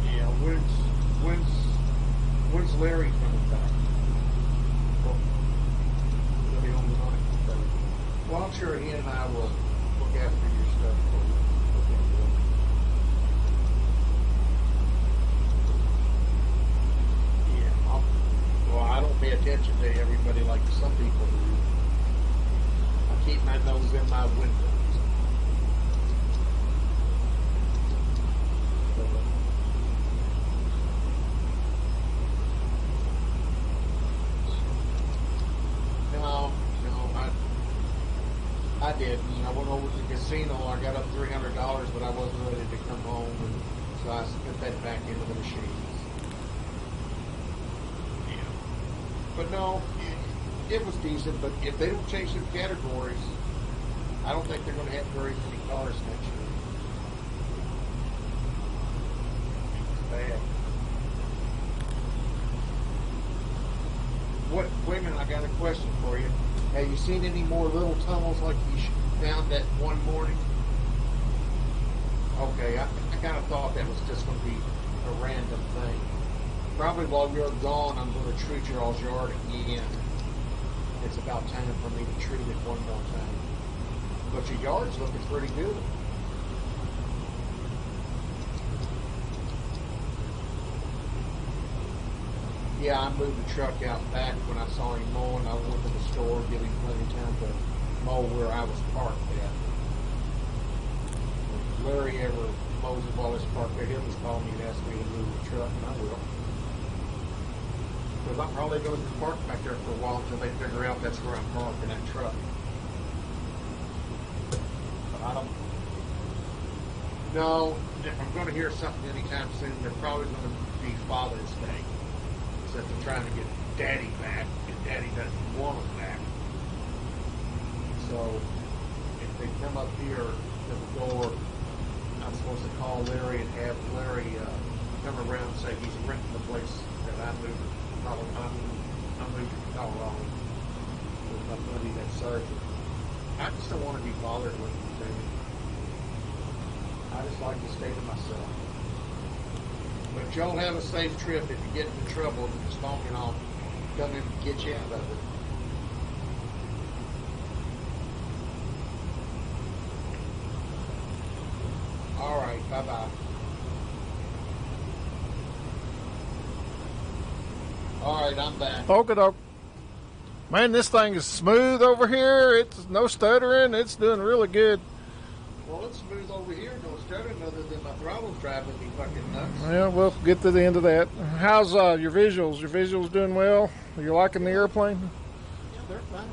Yeah, when's Larry coming back? Will he on the night? Well, I'm sure he and I will look after your stuff for you. Yeah, well, I don't pay attention to everybody like some people do. I keep my nose in my windows. No, I didn't. I went over to the casino. I got up $300, but I wasn't ready to come home, and so I spent that back into the machines. Yeah. But no, it was decent. But if they don't change the categories, I don't think they're going to have very many cars next year. It's bad. Wait a minute, I got a question for you. Have you seen any more little tunnels like you found that one morning? Okay, I kind of thought that was just going to be a random thing. Probably while you're gone, I'm going to treat your all's yard again. It's about time for me to treat it one more time. But your yard's looking pretty good. Yeah, I moved the truck out back when I saw him mowing. I went to the store, give him plenty of time to mow where I was parked at. If Larry ever mows it while he's parked there, he'll just call me and ask me to move the truck, and I will. Because I'm probably going to be parked back there for a while until they figure out that's where I'm parking that truck. But I don't... No, if I'm going to hear something anytime soon, they're probably going to be Father's Day. That they're trying to get Daddy back, and Daddy doesn't want him back. So, if they come up here to the door, I'm supposed to call Larry and have Larry come around and say he's renting the place that I moved. I'm moving to Colorado with my buddy that surgeon. I just don't want to be bothered with anything. I just like to stay to myself. But y'all have a safe trip. If you get into trouble, just phone me and I'll come in and get you out of it. All right, bye-bye. All right, I'm back. Okie doke. Man, this thing is smooth over here. It's no stuttering. It's doing really good. Well, it's smooth over here. No stuttering other than my throttle's driving me fucking nuts. Yeah, we'll get to the end of that. How's your visuals? Your visuals doing well? Are you liking the airplane? Yeah, they're fine.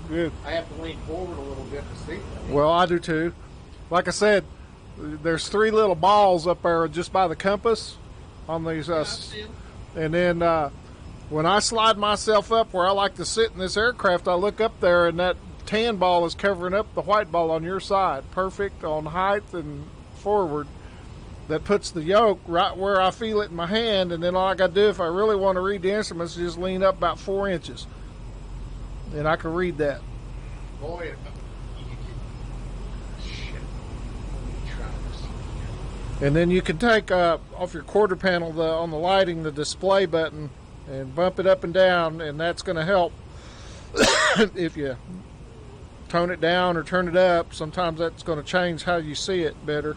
Good. I have to lean forward a little bit to see them. Well, I do too. Like I said, there's 3 little balls up there just by the compass on these. I see 'em. And then when I slide myself up where I like to sit in this aircraft, I look up there and that tan ball is covering up the white ball on your side. Perfect on height and forward. That puts the yoke right where I feel it in my hand, and then all I got to do if I really want to read the instruments is just lean up about 4 inches. And I can read that. Boy, shit. Let me try this. And then you can take off your quarter panel on the lighting, the display button, and bump it up and down, and that's going to help if you tone it down or turn it up. Sometimes that's going to change how you see it better.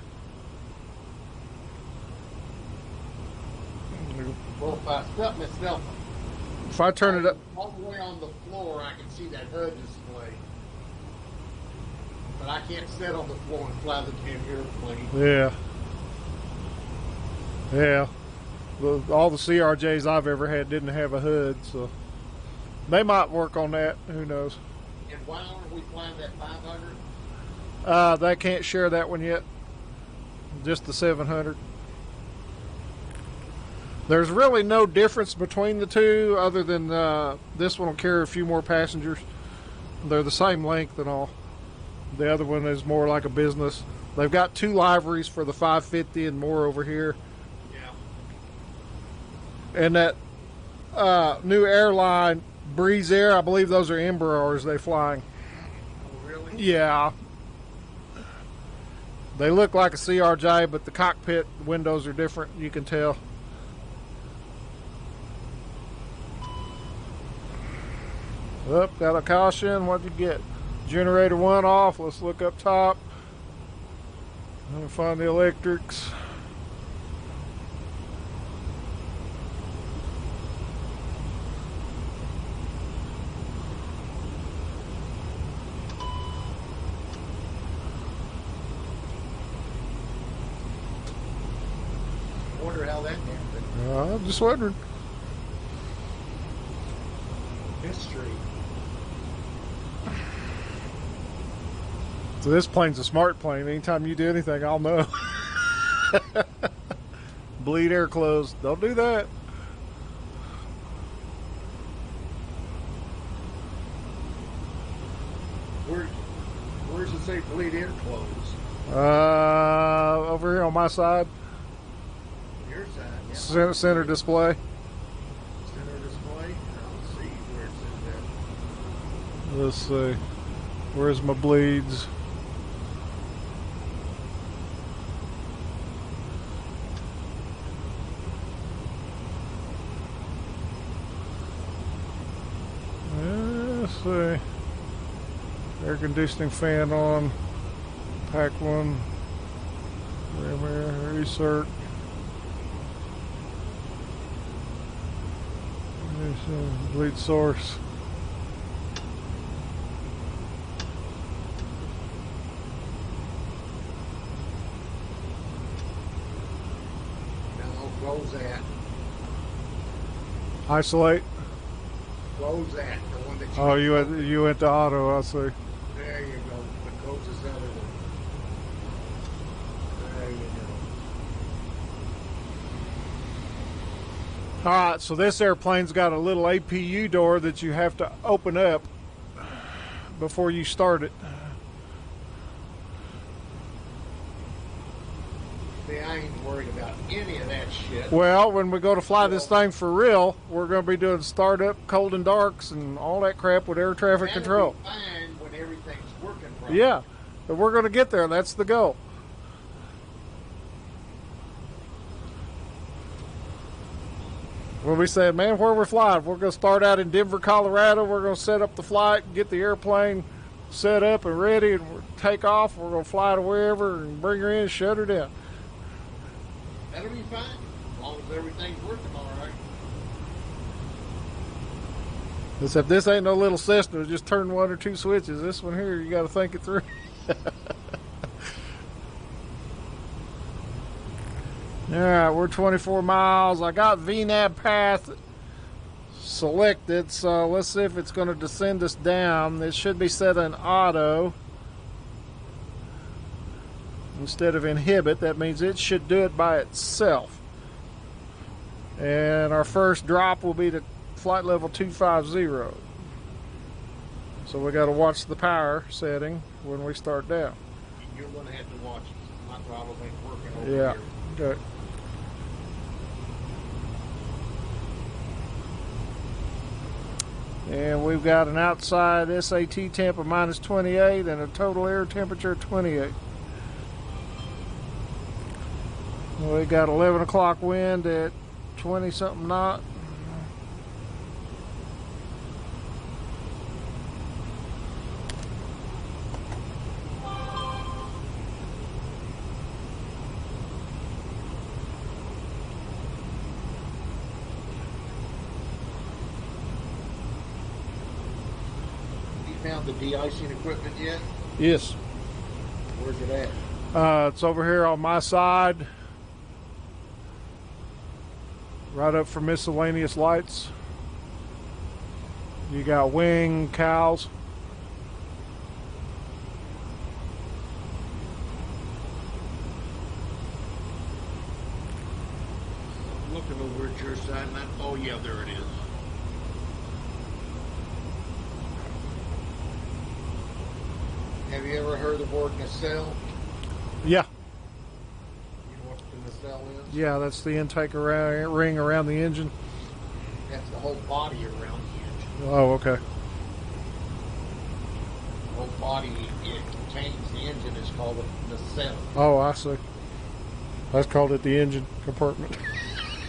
Well, if I step myself If I turn it up, all the way on the floor, I can see that HUD display. But I can't sit on the floor and fly the damn airplane. yeah. All the CRJs I've ever had didn't have a HUD, so they might work on that. Who knows? And why aren't we flying that 500? They can't share that one yet. Just the 700. There's really no difference between the two other than this one will carry a few more passengers. They're the same length and all. The other one is more like a business. They've got 2 liveries for the 550 and more over here. Yeah. And that new airline, Breeze Air, I believe those are Embraers they flying. Oh, really? Yeah. They look like a CRJ, but the cockpit windows are different, you can tell. Up, got a caution. What'd you get? Generator 1 off. Let's look up top. Let me find the electrics. I wonder how that happened. I'm just wondering. Mystery. So this plane's a smart plane. Anytime you do anything, I'll know. Bleed air closed. Don't do that. Where's it say bleed air closed? Over here on my side. Your side, yeah. Center display. Center display. I don't see where Let's see. Where's my bleeds? Let's see. Air conditioning fan on. Pack one. Ram air, recert. Bleed source. Now, close that. Isolate. Close that. The one that Oh, you went to auto. I see. There you go. But close this other one. There you go. All right, so this airplane's got a little APU door that you have to open up before you start it. See, I ain't worried about any of that shit. Well, when we go to fly this thing for real, we're going to be doing startup, cold and darks, and all that crap with air traffic That'll control. be fine when everything's working properly. Yeah, but we're going to get there. That's the goal. When we said, man, where we're flying, we're going to start out in Denver, Colorado. We're going to set up the flight, get the airplane set up and ready, and we'll take off. We're going to fly to wherever and bring her in and shut her down. That'll be fine, as long as everything's working all right. Except this ain't no little Cessna, just turn one or two switches. This one here, you got to think it through. All right, we're 24 miles. I got VNAV path selected, so let's see if it's going to descend us down. It should be set in auto instead of inhibit. That means it should do it by itself. And our first drop will be to flight level 250. So we got to watch the power setting when we start down. You're going to have to watch it. My throttle ain't working over Yeah. here. Okay. And we've got an outside SAT temp of minus 28 and a total air temperature of 28. We got 11 o'clock wind at 20 something knot. Found the de-icing equipment yet? Yes. Where's it at? It's over here on my side. Right up for miscellaneous lights. You got wing, cowls. Looking over at your side, and oh yeah, there it is. Have you ever heard the word nacelle? Yeah. You know what the nacelle is? Yeah, that's the intake ring around the engine. That's the whole body around the engine. Oh, okay. The whole body it contains the engine is called a nacelle. Oh, I see. I called it the engine compartment.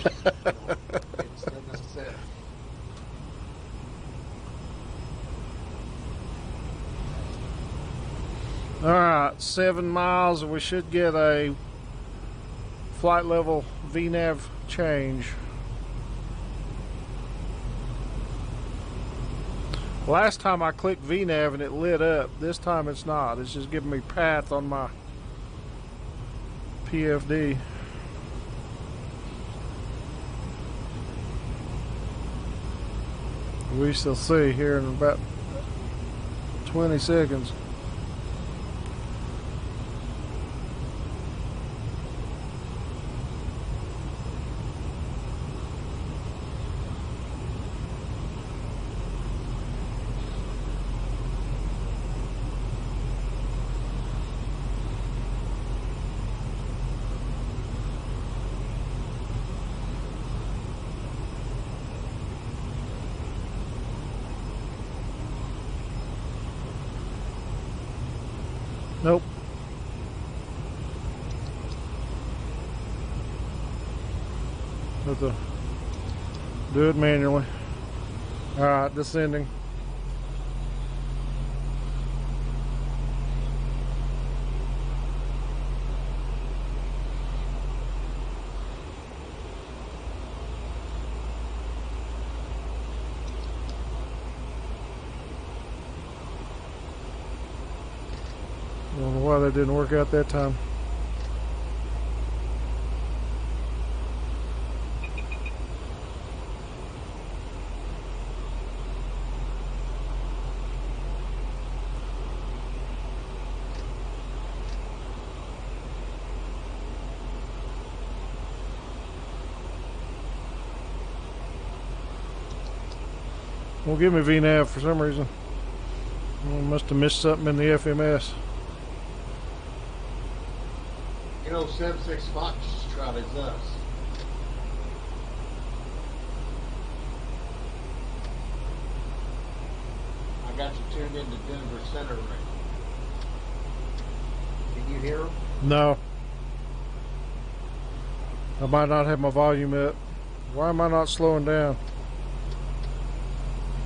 It's the nacelle. All right, 7 miles, and we should get a flight level VNAV change. Last time I clicked VNAV and it lit up. This time it's not. It's just giving me path on my PFD. We shall see here in about 20 seconds. Nope. Have to do it manually. All right, descending. I don't know why that didn't work out that time. Won't give me VNAV for some reason. I must have missed something in the FMS. You know, 76 Fox just tried as us. I got you tuned into Denver Center right. Can you hear them? No. I might not have my volume up. Why am I not slowing down?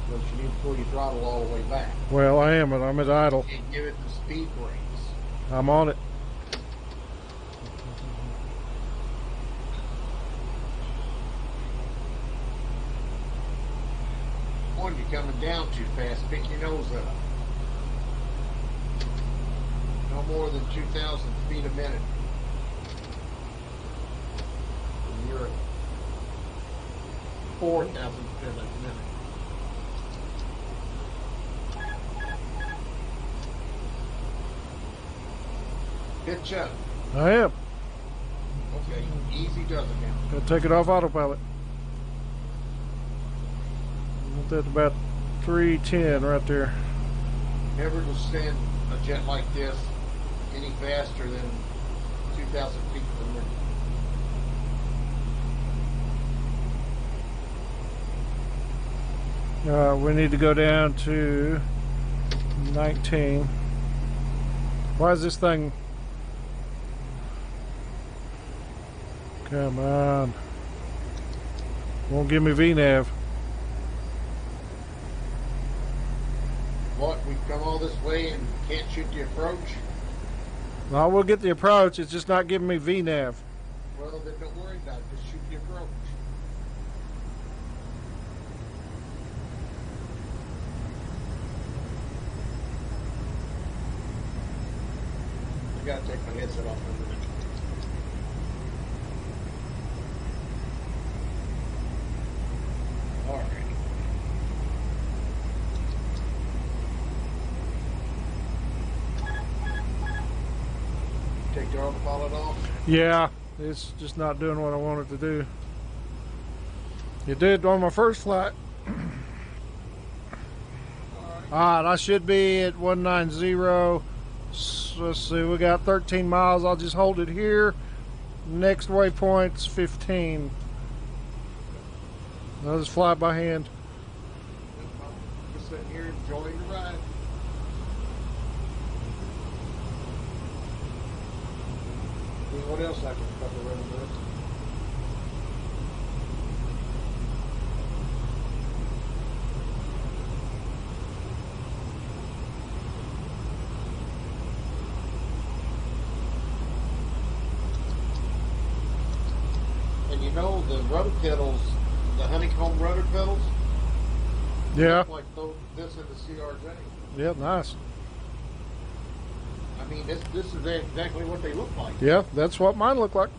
Because you need to pull your throttle all the way back. Well, I am, but I'm at idle. And give it the speed brakes. I'm on it. One, you're coming down too fast. Pick your nose up. No more than 2,000 feet a minute. And you're at 4,000 feet a minute. Pitch up. I am. Okay, easy does it now. Gotta take it off autopilot. That's about 310 right there. Never descend a jet like this any faster than 2,000 feet per minute. We need to go down to 19. Why is this thing? Come on. Won't give me VNAV. What, we've come all this way and can't shoot the approach? Well, we'll get the approach. It's just not giving me VNAV. Well, then don't worry about it. Just shoot the approach. I gotta take my headset off for a minute. All right. Take the autopilot off. Yeah, it's just not doing what I want it to do. It did on my first flight. Alright, I should be at 190. Let's see, we got 13 miles. I'll just hold it here. Next waypoint's 15. I'll just fly by hand. Just sitting here enjoying the ride. What else I can cover around with? And you know the rotor pedals, the honeycomb rotor pedals? Yeah. Look like this in the CRJ. Yeah, nice. I mean, this is exactly what they look like. Yeah, that's what mine look like.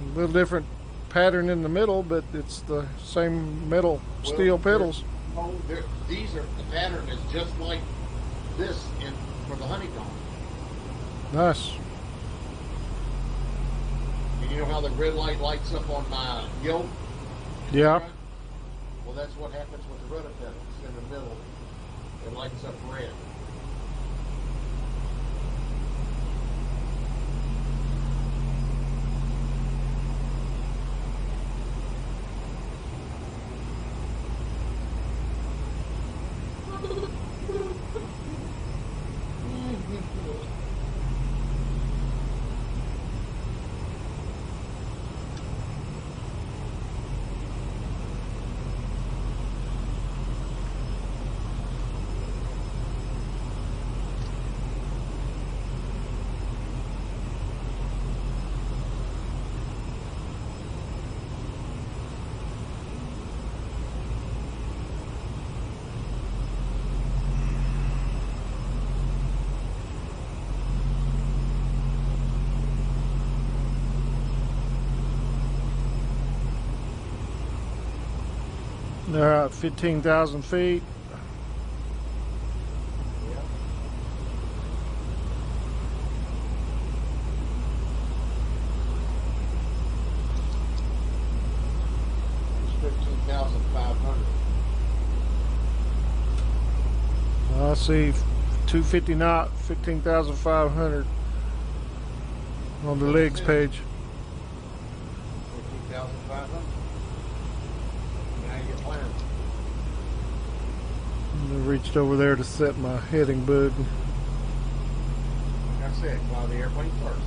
A little different pattern in the middle, but it's the same metal steel pedals. These are, the pattern is just like this for the honeycomb. Nice. And you know how the red light lights up on my yoke? Yeah. Well, that's what happens with the rudder pedals in the middle. It lights up red. All right, 15,000 feet. Yeah. It's 15,500. I see 250 knot, 15,500 on the legs page. 15,500. Now you're playing. I reached over there to set my heading bug. That's it. Fly the airplane first.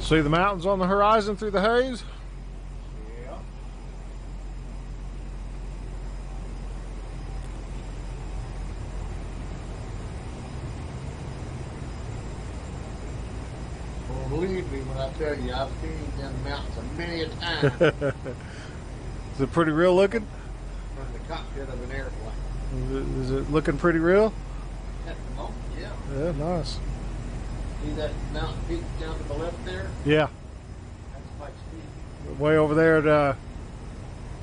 See the mountains on the horizon through the haze? Yeah. Well, believe me when I tell you, I've seen them mountains a many a time Is it pretty real looking? from the cockpit of an airplane. Is it looking pretty real? At the moment, yeah. Yeah, nice. See that mountain peak down to the left there? Yeah, That's Pikes Peak. way over there at,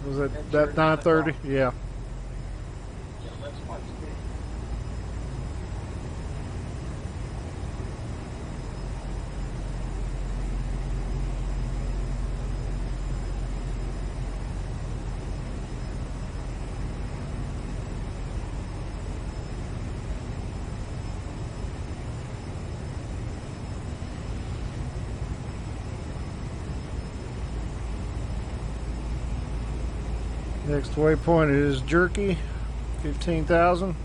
was it That's that your 930? 9 Yeah. Yeah, that's Pikes Peak. Next waypoint is Jerky, 15,000.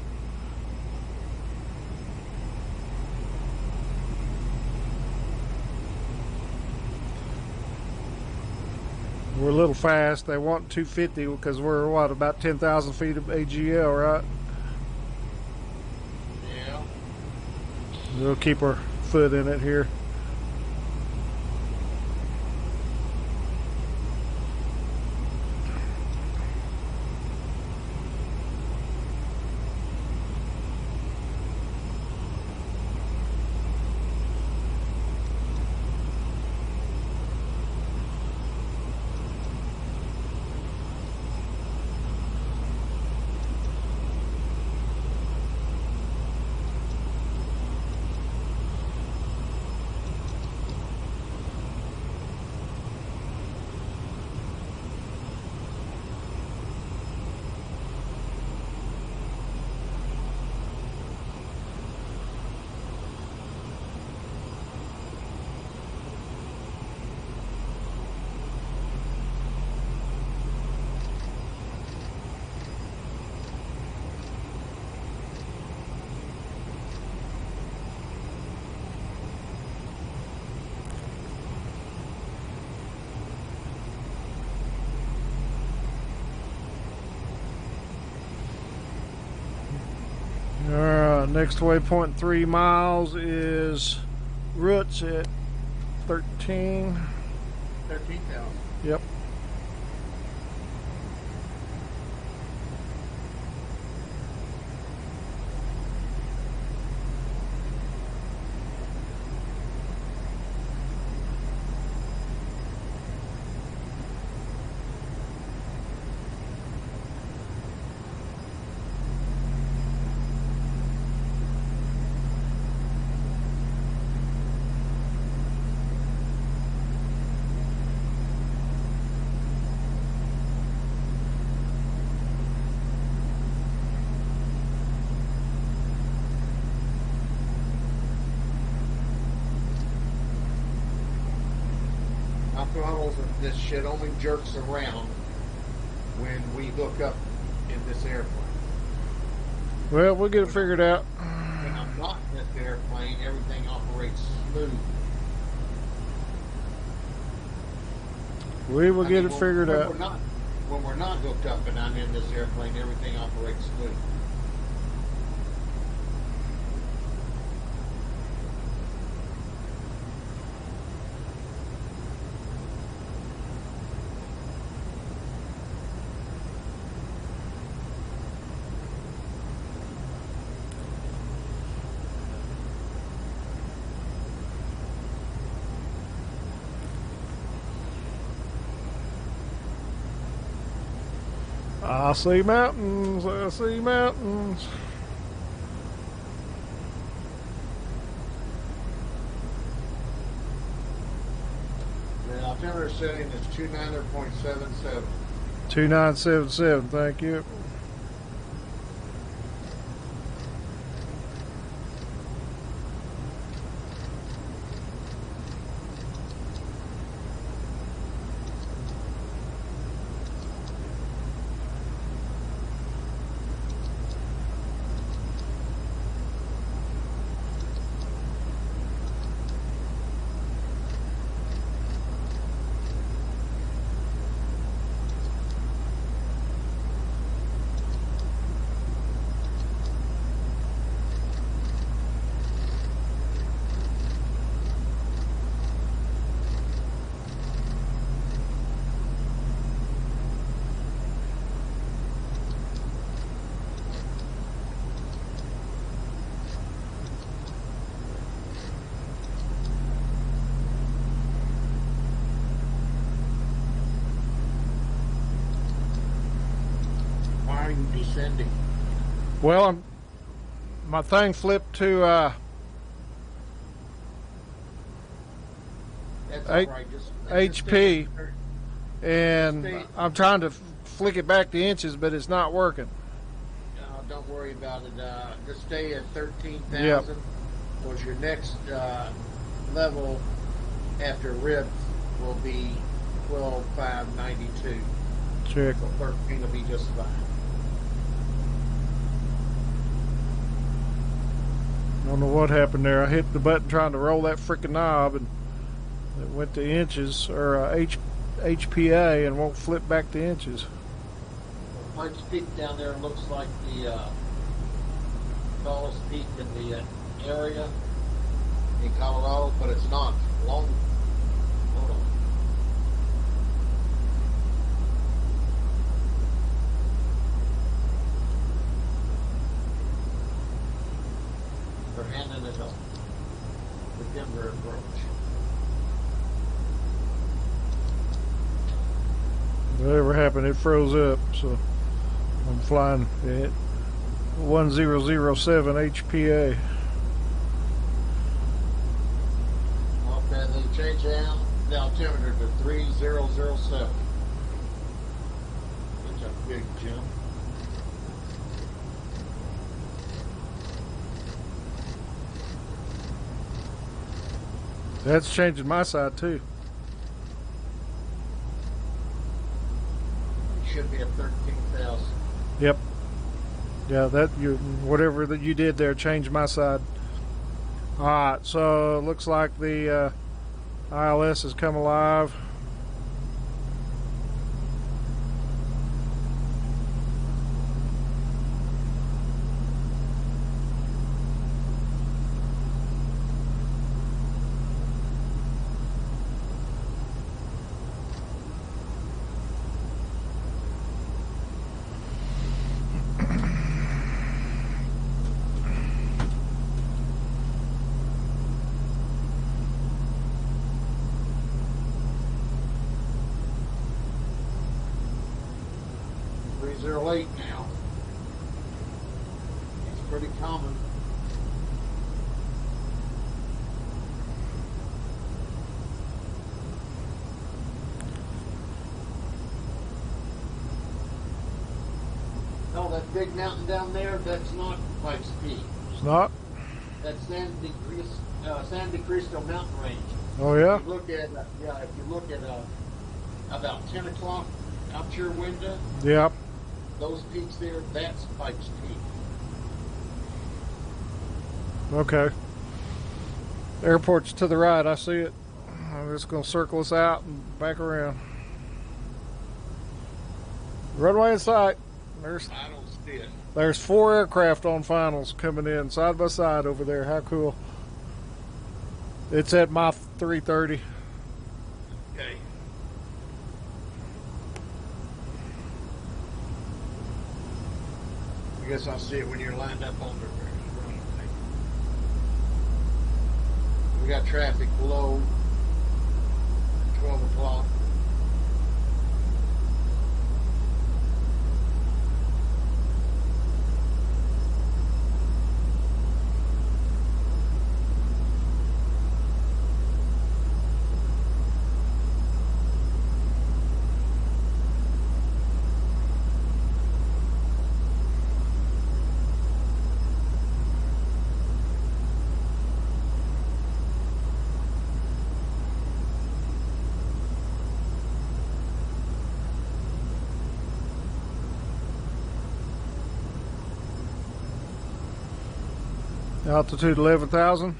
We're a little fast. They want 250 because we're what, about 10,000 feet of AGL, right? Yeah. We'll keep our foot in it here. Next waypoint 3 miles is Roots at 13. 13,000. Yep. Our throttles and this shit only jerks around when we hook up in this airplane. Well, we'll get it figured out. When I'm not in this airplane, everything operates smooth. We will get it when figured out. when we're not hooked up and I'm in this airplane, everything operates smooth. I see mountains. I see mountains. The altimeter setting is 29.77. 2977. Thank you. Descending. Well, my thing flipped to That's all right. Just HP, and stay. I'm trying to flick it back to inches, but it's not working. Don't worry about it. Just stay at 13,000. Yep. Because your next level after ribs will be 12,592. Check. 13 will be just fine. Don't know what happened there. I hit the button trying to roll that freaking knob, and it went to inches or HPA, and won't flip back to inches. Pikes Peak down there looks like the tallest peak in the area in Colorado, but it's not. Hold on. They're handing it up. The Denver approach. Whatever happened, it froze up, so I'm flying at 1007 HPA. Okay, they change the altimeter to 3007. That's a big jump. That's changing my side too. Should be at 13,000. Yep. Yeah, that you whatever that you did there changed my side. All right, so it looks like the ILS has come alive. Late now. It's pretty common. No, that big mountain down there, that's not Pikes Peak. It's not? That's San De Cristo mountain range. Oh yeah? If you look at if you look at about 10 o'clock out your window, Yep. those peaks there, that's Pikes Peak. Okay. Airport's to the right, I see it. I'm just gonna circle us out and back around. Runway in sight. I don't see it. There's 4 aircraft on finals coming in side by side over there. How cool. It's at my 330. Okay. I guess I'll see it when you're lined up on the runway. We got traffic below 12 o'clock. Altitude 11,000.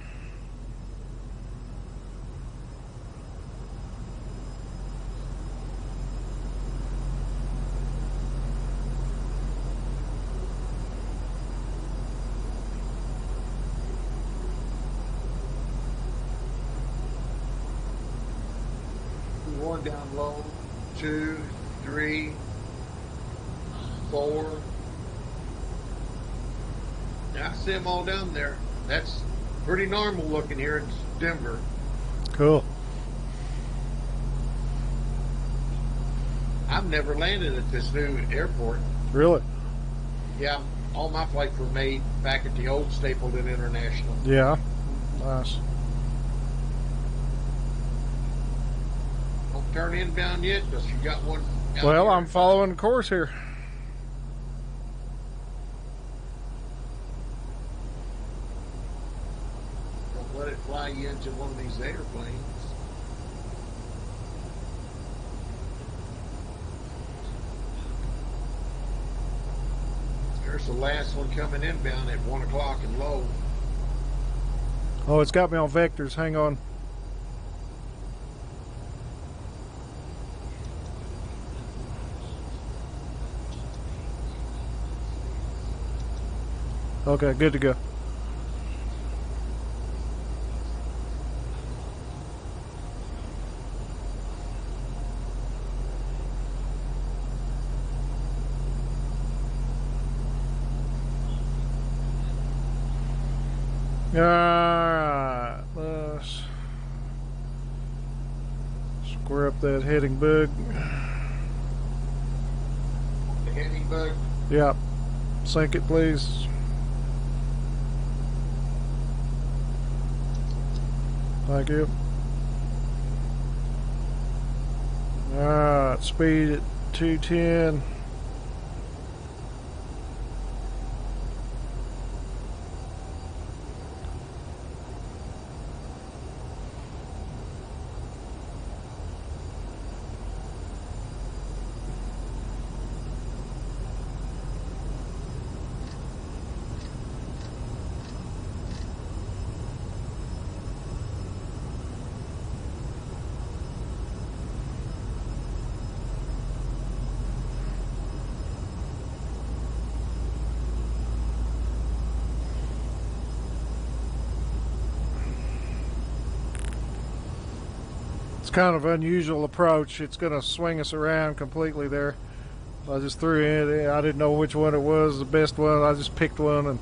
One down low, 2, 3, 4. I see them all down there. That's pretty normal looking here in Denver. Cool. I've never landed at this new airport. Really? Yeah, all my flights were made back at the old Stapleton International. Yeah. Nice. Don't turn inbound yet, because you got one. Well, I'm following the course here. Don't let it fly you into one of these airplanes. There's the last one coming inbound at 1 o'clock and low. Oh, it's got me on vectors. Hang on. Okay, good to go. Alright, let's square up that heading bug. The heading bug. Yep. Sink it, please. Thank you. Alright, speed at 210. Kind of unusual approach. It's going to swing us around completely there. I just threw in. I didn't know which one it was the best one. I just picked one and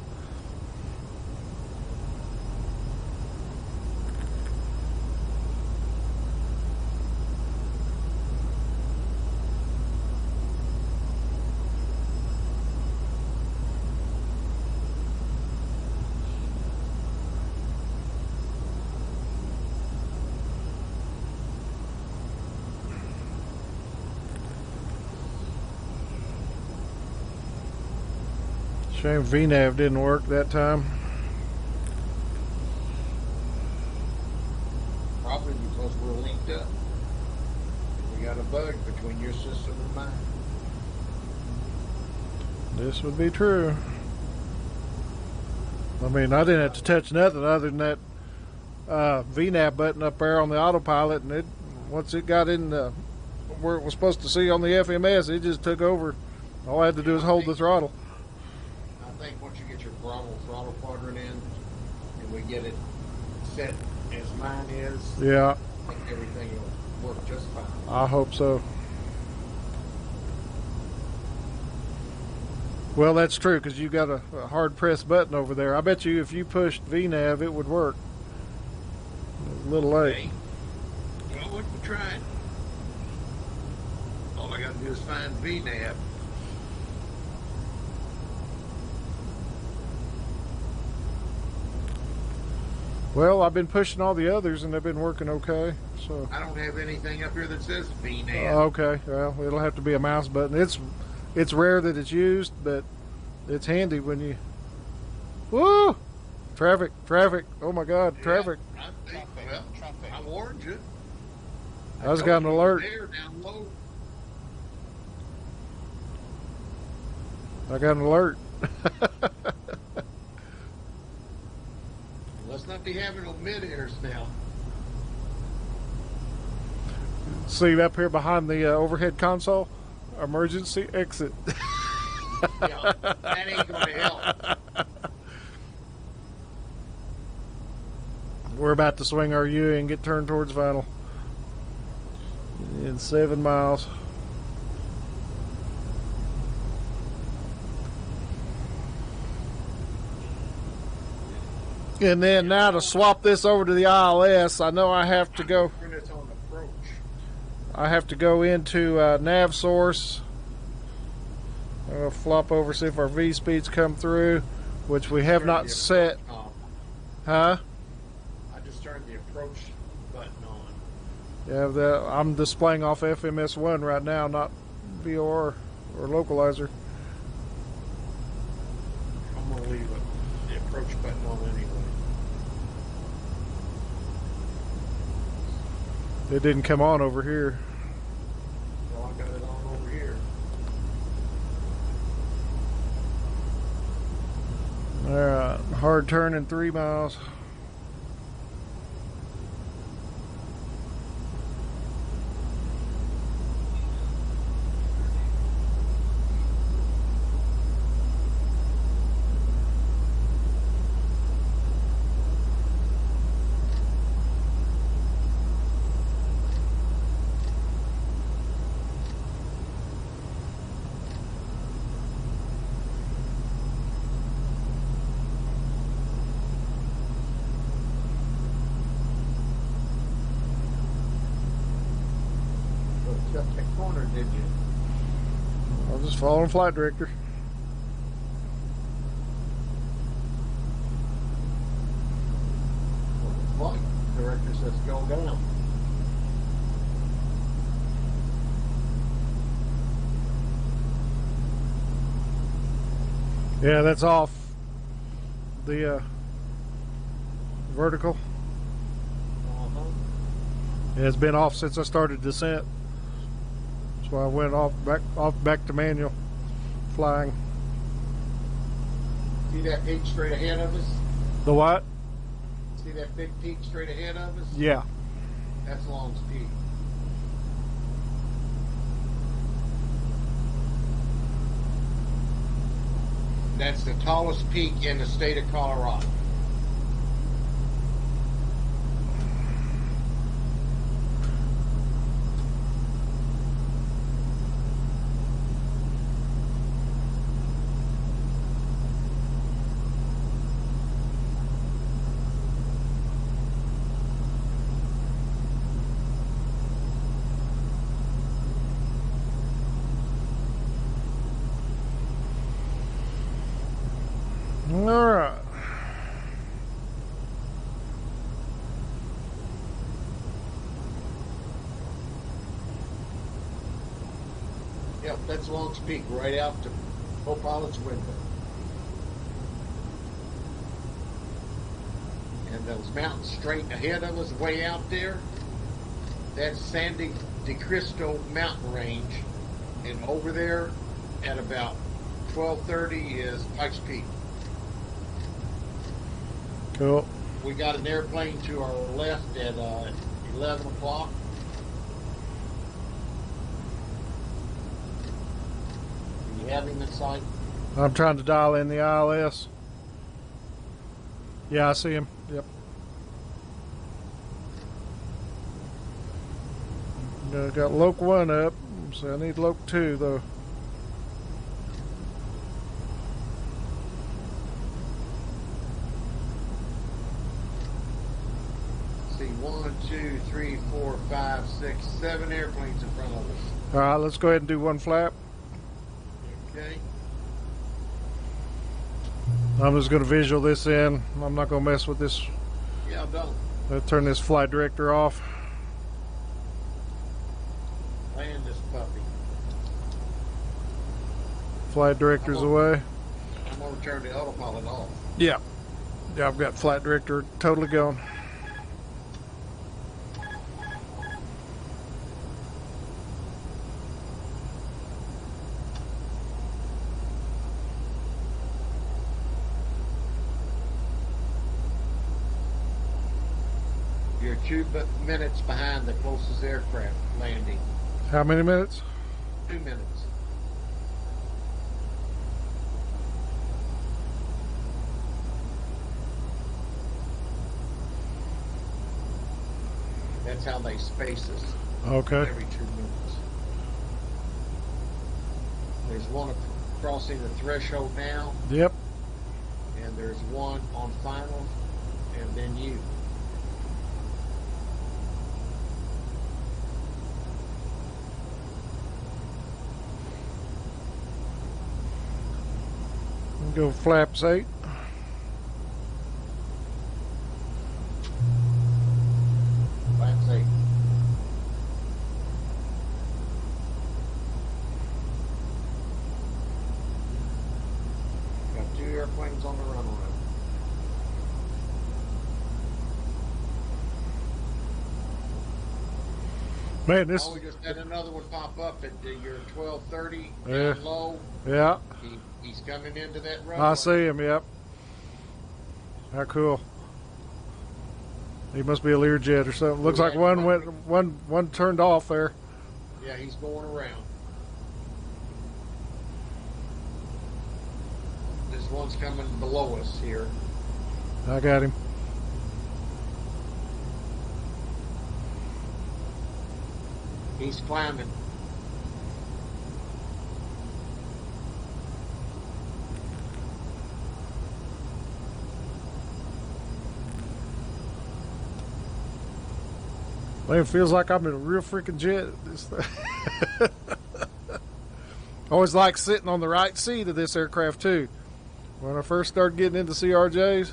shame VNAV didn't work that time. Probably because we're linked up. We got a bug between your system and mine. This would be true. I mean, I didn't have to touch nothing other than that VNAV button up there on the autopilot, and it once it got in the where it was supposed to see on the FMS. It just took over. All I had to do was hold the throttle. I think once you get your throttle quadrant in, and we get it set as mine is, Yeah, I think everything will work just fine. I hope so. Well, that's true because you got a hard press button over there. I bet you if you pushed VNAV, it would work. A little late. Okay. Well, we can try it. All I got to do is find VNAV. Well, I've been pushing all the others and they've been working okay. So. I don't have anything up here that says VNAV. Okay, well, it'll have to be a mouse button. It's rare that it's used, but it's handy when you. Woo! Traffic! Oh my God! Yeah, Traffic! I warned you. I just got an alert. There, down low. I got an alert. Let's not be having no mid-airs now. See up here behind the overhead console, emergency exit. Yeah, that ain't gonna help. We're about to swing our U and get turned towards final. In 7 miles. And then now to swap this over to the ILS, I know I have to go. When it's on approach. I have to go into nav source. I'll flop over, see if our V speeds come through, which we have not set. Huh? I just turned the approach button on. Yeah, I'm displaying off FMS1 right now, not VOR or localizer. I'm gonna leave the approach button on anyway. It didn't come on over here. Well, I got it on over here. Alright, hard turn in 3 miles. Cut that corner, did you? I was just following flight director. Well, the flight director says go down. Yeah, that's off the vertical. Uh-huh. Yeah, it's been off since I started descent. That's why I went back to manual flying. See that peak straight ahead of us? The what? See that big peak straight ahead of us? Yeah. That's Long's Peak. That's the tallest peak in the state of Colorado. All right. Yep, that's Long's Peak, right out to co-pilot's window. And those mountains straight ahead of us, way out there, that's Sandy de Cristo mountain range. And over there, at about 12:30 is Pikes Peak. Cool. We got an airplane to our left at 11 o'clock. have him in sight? I'm trying to dial in the ILS. Yeah, I see him. Yep. Got Loc 1 up, so I need Loc 2 though. See 1, 2, 3, 4, 5, 6, 7 airplanes in front of us. All right, let's go ahead and do one flap. Okay. I'm just going to visual this in. I'm not going to mess with this. Yeah, don't. Let's turn this flight director off. Land this puppy. Flight director's away. I'm going to turn the autopilot off. Yeah. Yeah, I've got flight director totally gone. You're 2 minutes behind the closest aircraft landing. How many minutes? 2 minutes. That's how they space us. Okay. Every 2 minutes. There's one crossing the threshold now, Yep. and there's one on final, and then you. Go flaps 8. Flaps 8. Got 2 airplanes on the runway. Man, this. Oh, we just had another one pop up at your 1230 Yeah. down low. Yeah. He's coming into that runway. I see him. Yep. How cool. He must be a Learjet or something. Looks like one turned off there. Yeah, he's going around. This one's coming below us here. I got him. He's climbing. Man, it feels like I'm in a real freaking jet. I always like sitting on the right seat of this aircraft too. When I first started getting into CRJs.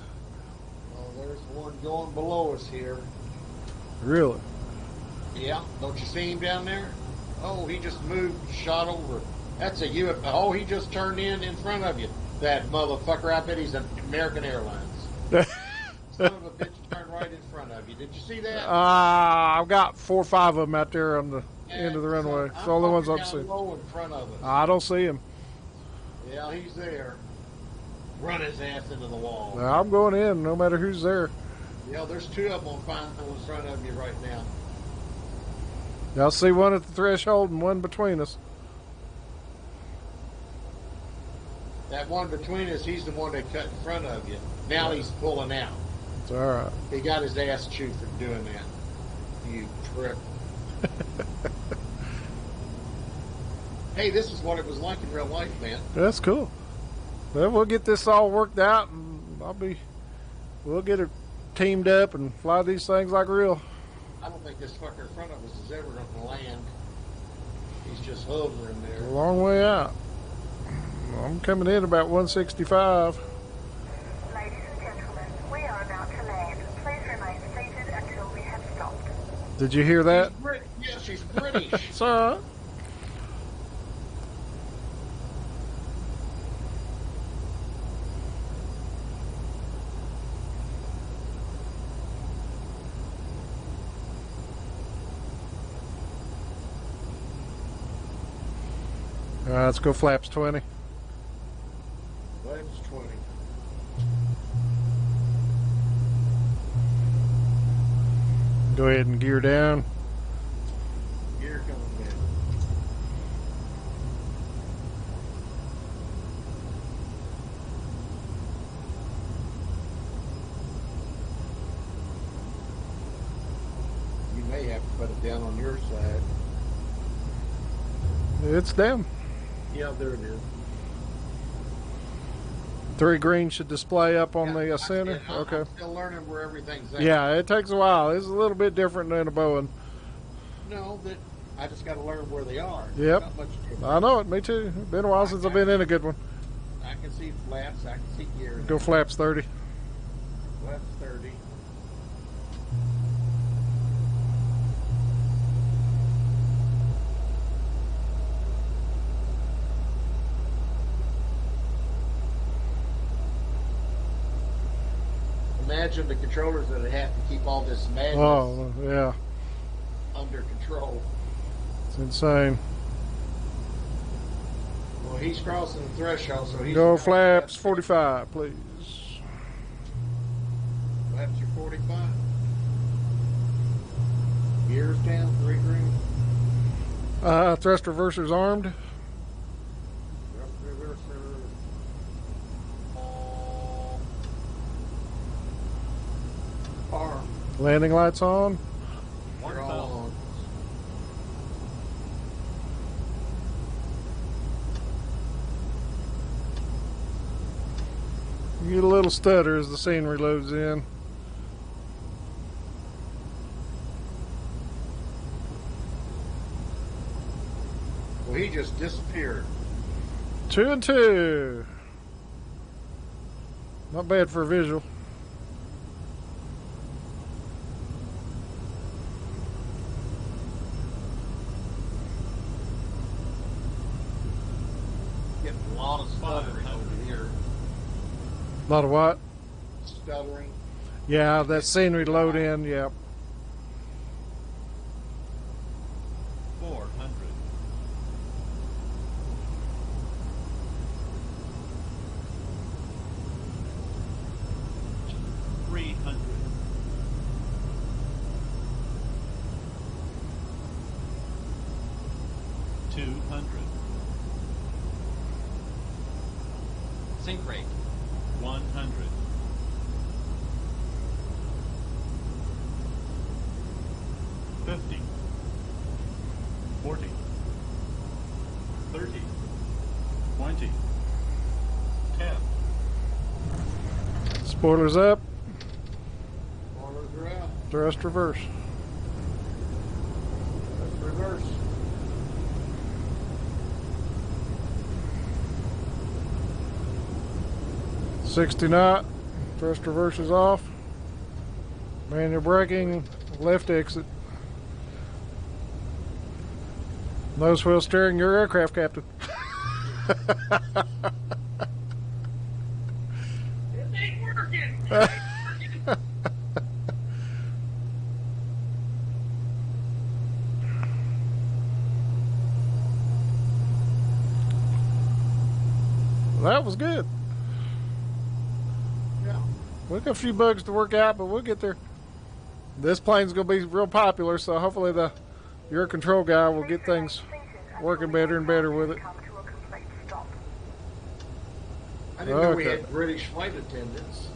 Oh, there's one going below us here. Really? Yeah, don't you see him down there? Oh, he just moved, shot over. That's a UFO. Oh, he just turned in front of you. That motherfucker, I bet he's an American Airlines. Son of a bitch turned right in front of you. Did you see that? I've got 4 or 5 of them out there on the end of the runway. It's the only ones I've seen. Low in front of us. I don't see him. Yeah, he's there. Run his ass into the wall. I'm going in, no matter who's there. Yeah, there's 2 of them on final in front of you right now. I'll see one at the threshold and one between us. That one between us, he's the one that cut in front of you. Now he's pulling out. It's all right. He got his ass chewed for doing that. You prick. Hey, this is what it was like in real life, man. That's cool. Well, we'll get this all worked out, and we'll get it teamed up and fly these things like real. I don't think this fucker in front of us is ever going to land. He's just hovering A there. long way out. I'm coming in about 165. Ladies and gentlemen, we are about to land. Please remain seated until we have stopped. Did you hear that? Yeah, she's British. It's all right. All right, let's go flaps 20. Flaps 20. Go ahead and gear down. Gear coming put it down on your side. It's down. Yeah, there it is. 3 green should display up on the center. Okay. I'm still learning where everything's at. Yeah, it takes a while. It's a little bit different than a Boeing. No, that I just got to learn where they are. Yep. Not much different. I know it. Me too. It's been a while since I've been in a good one. I can see flaps. I can see gears. Go flaps 30. Flaps 30. Imagine the controllers that have to keep all this madness Oh, yeah. under control. It's insane. Well, he's crossing the threshold, so he's Go flaps 45, please. Flaps your 45. Gears down, 3 green. Thrust reversers armed. Reverser. Arm. Landing lights on. They're all on. You get a little stutter as the scenery loads in. Well, he just disappeared. 2 and 2. Not bad for a visual. Getting a lot of stuttering over here. A lot of what? Stuttering. Yeah, that scenery load in, yeah. 400. 300. 200. Sync rate. 100. 50. 40. 30. 20. 10. Spoilers up. Spoilers are out. Thrust reverse. Let's reverse. '60 knot. Thrust reverse is off. Manual braking. Left exit. Nose wheel steering your aircraft, Captain. It ain't working. That was good. Yeah. We got a few bugs to work out, but we'll get there. This plane's going to be real popular, so hopefully your control guy will get things working better and better with it. I didn't know we Okay. had British flight attendants.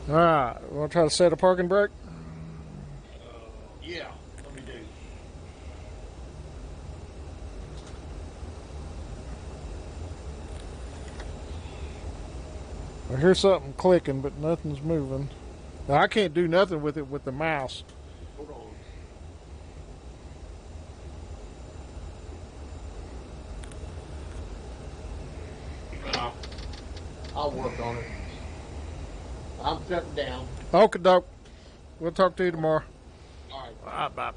All right, want to try to set a parking brake? Yeah, let me do. I hear something clicking, but nothing's moving. Now, I can't do nothing with it with the mouse. Hold on. I'll work on it. I'm shutting down. Okay, doke. We'll talk to you tomorrow. All right. All right, bye.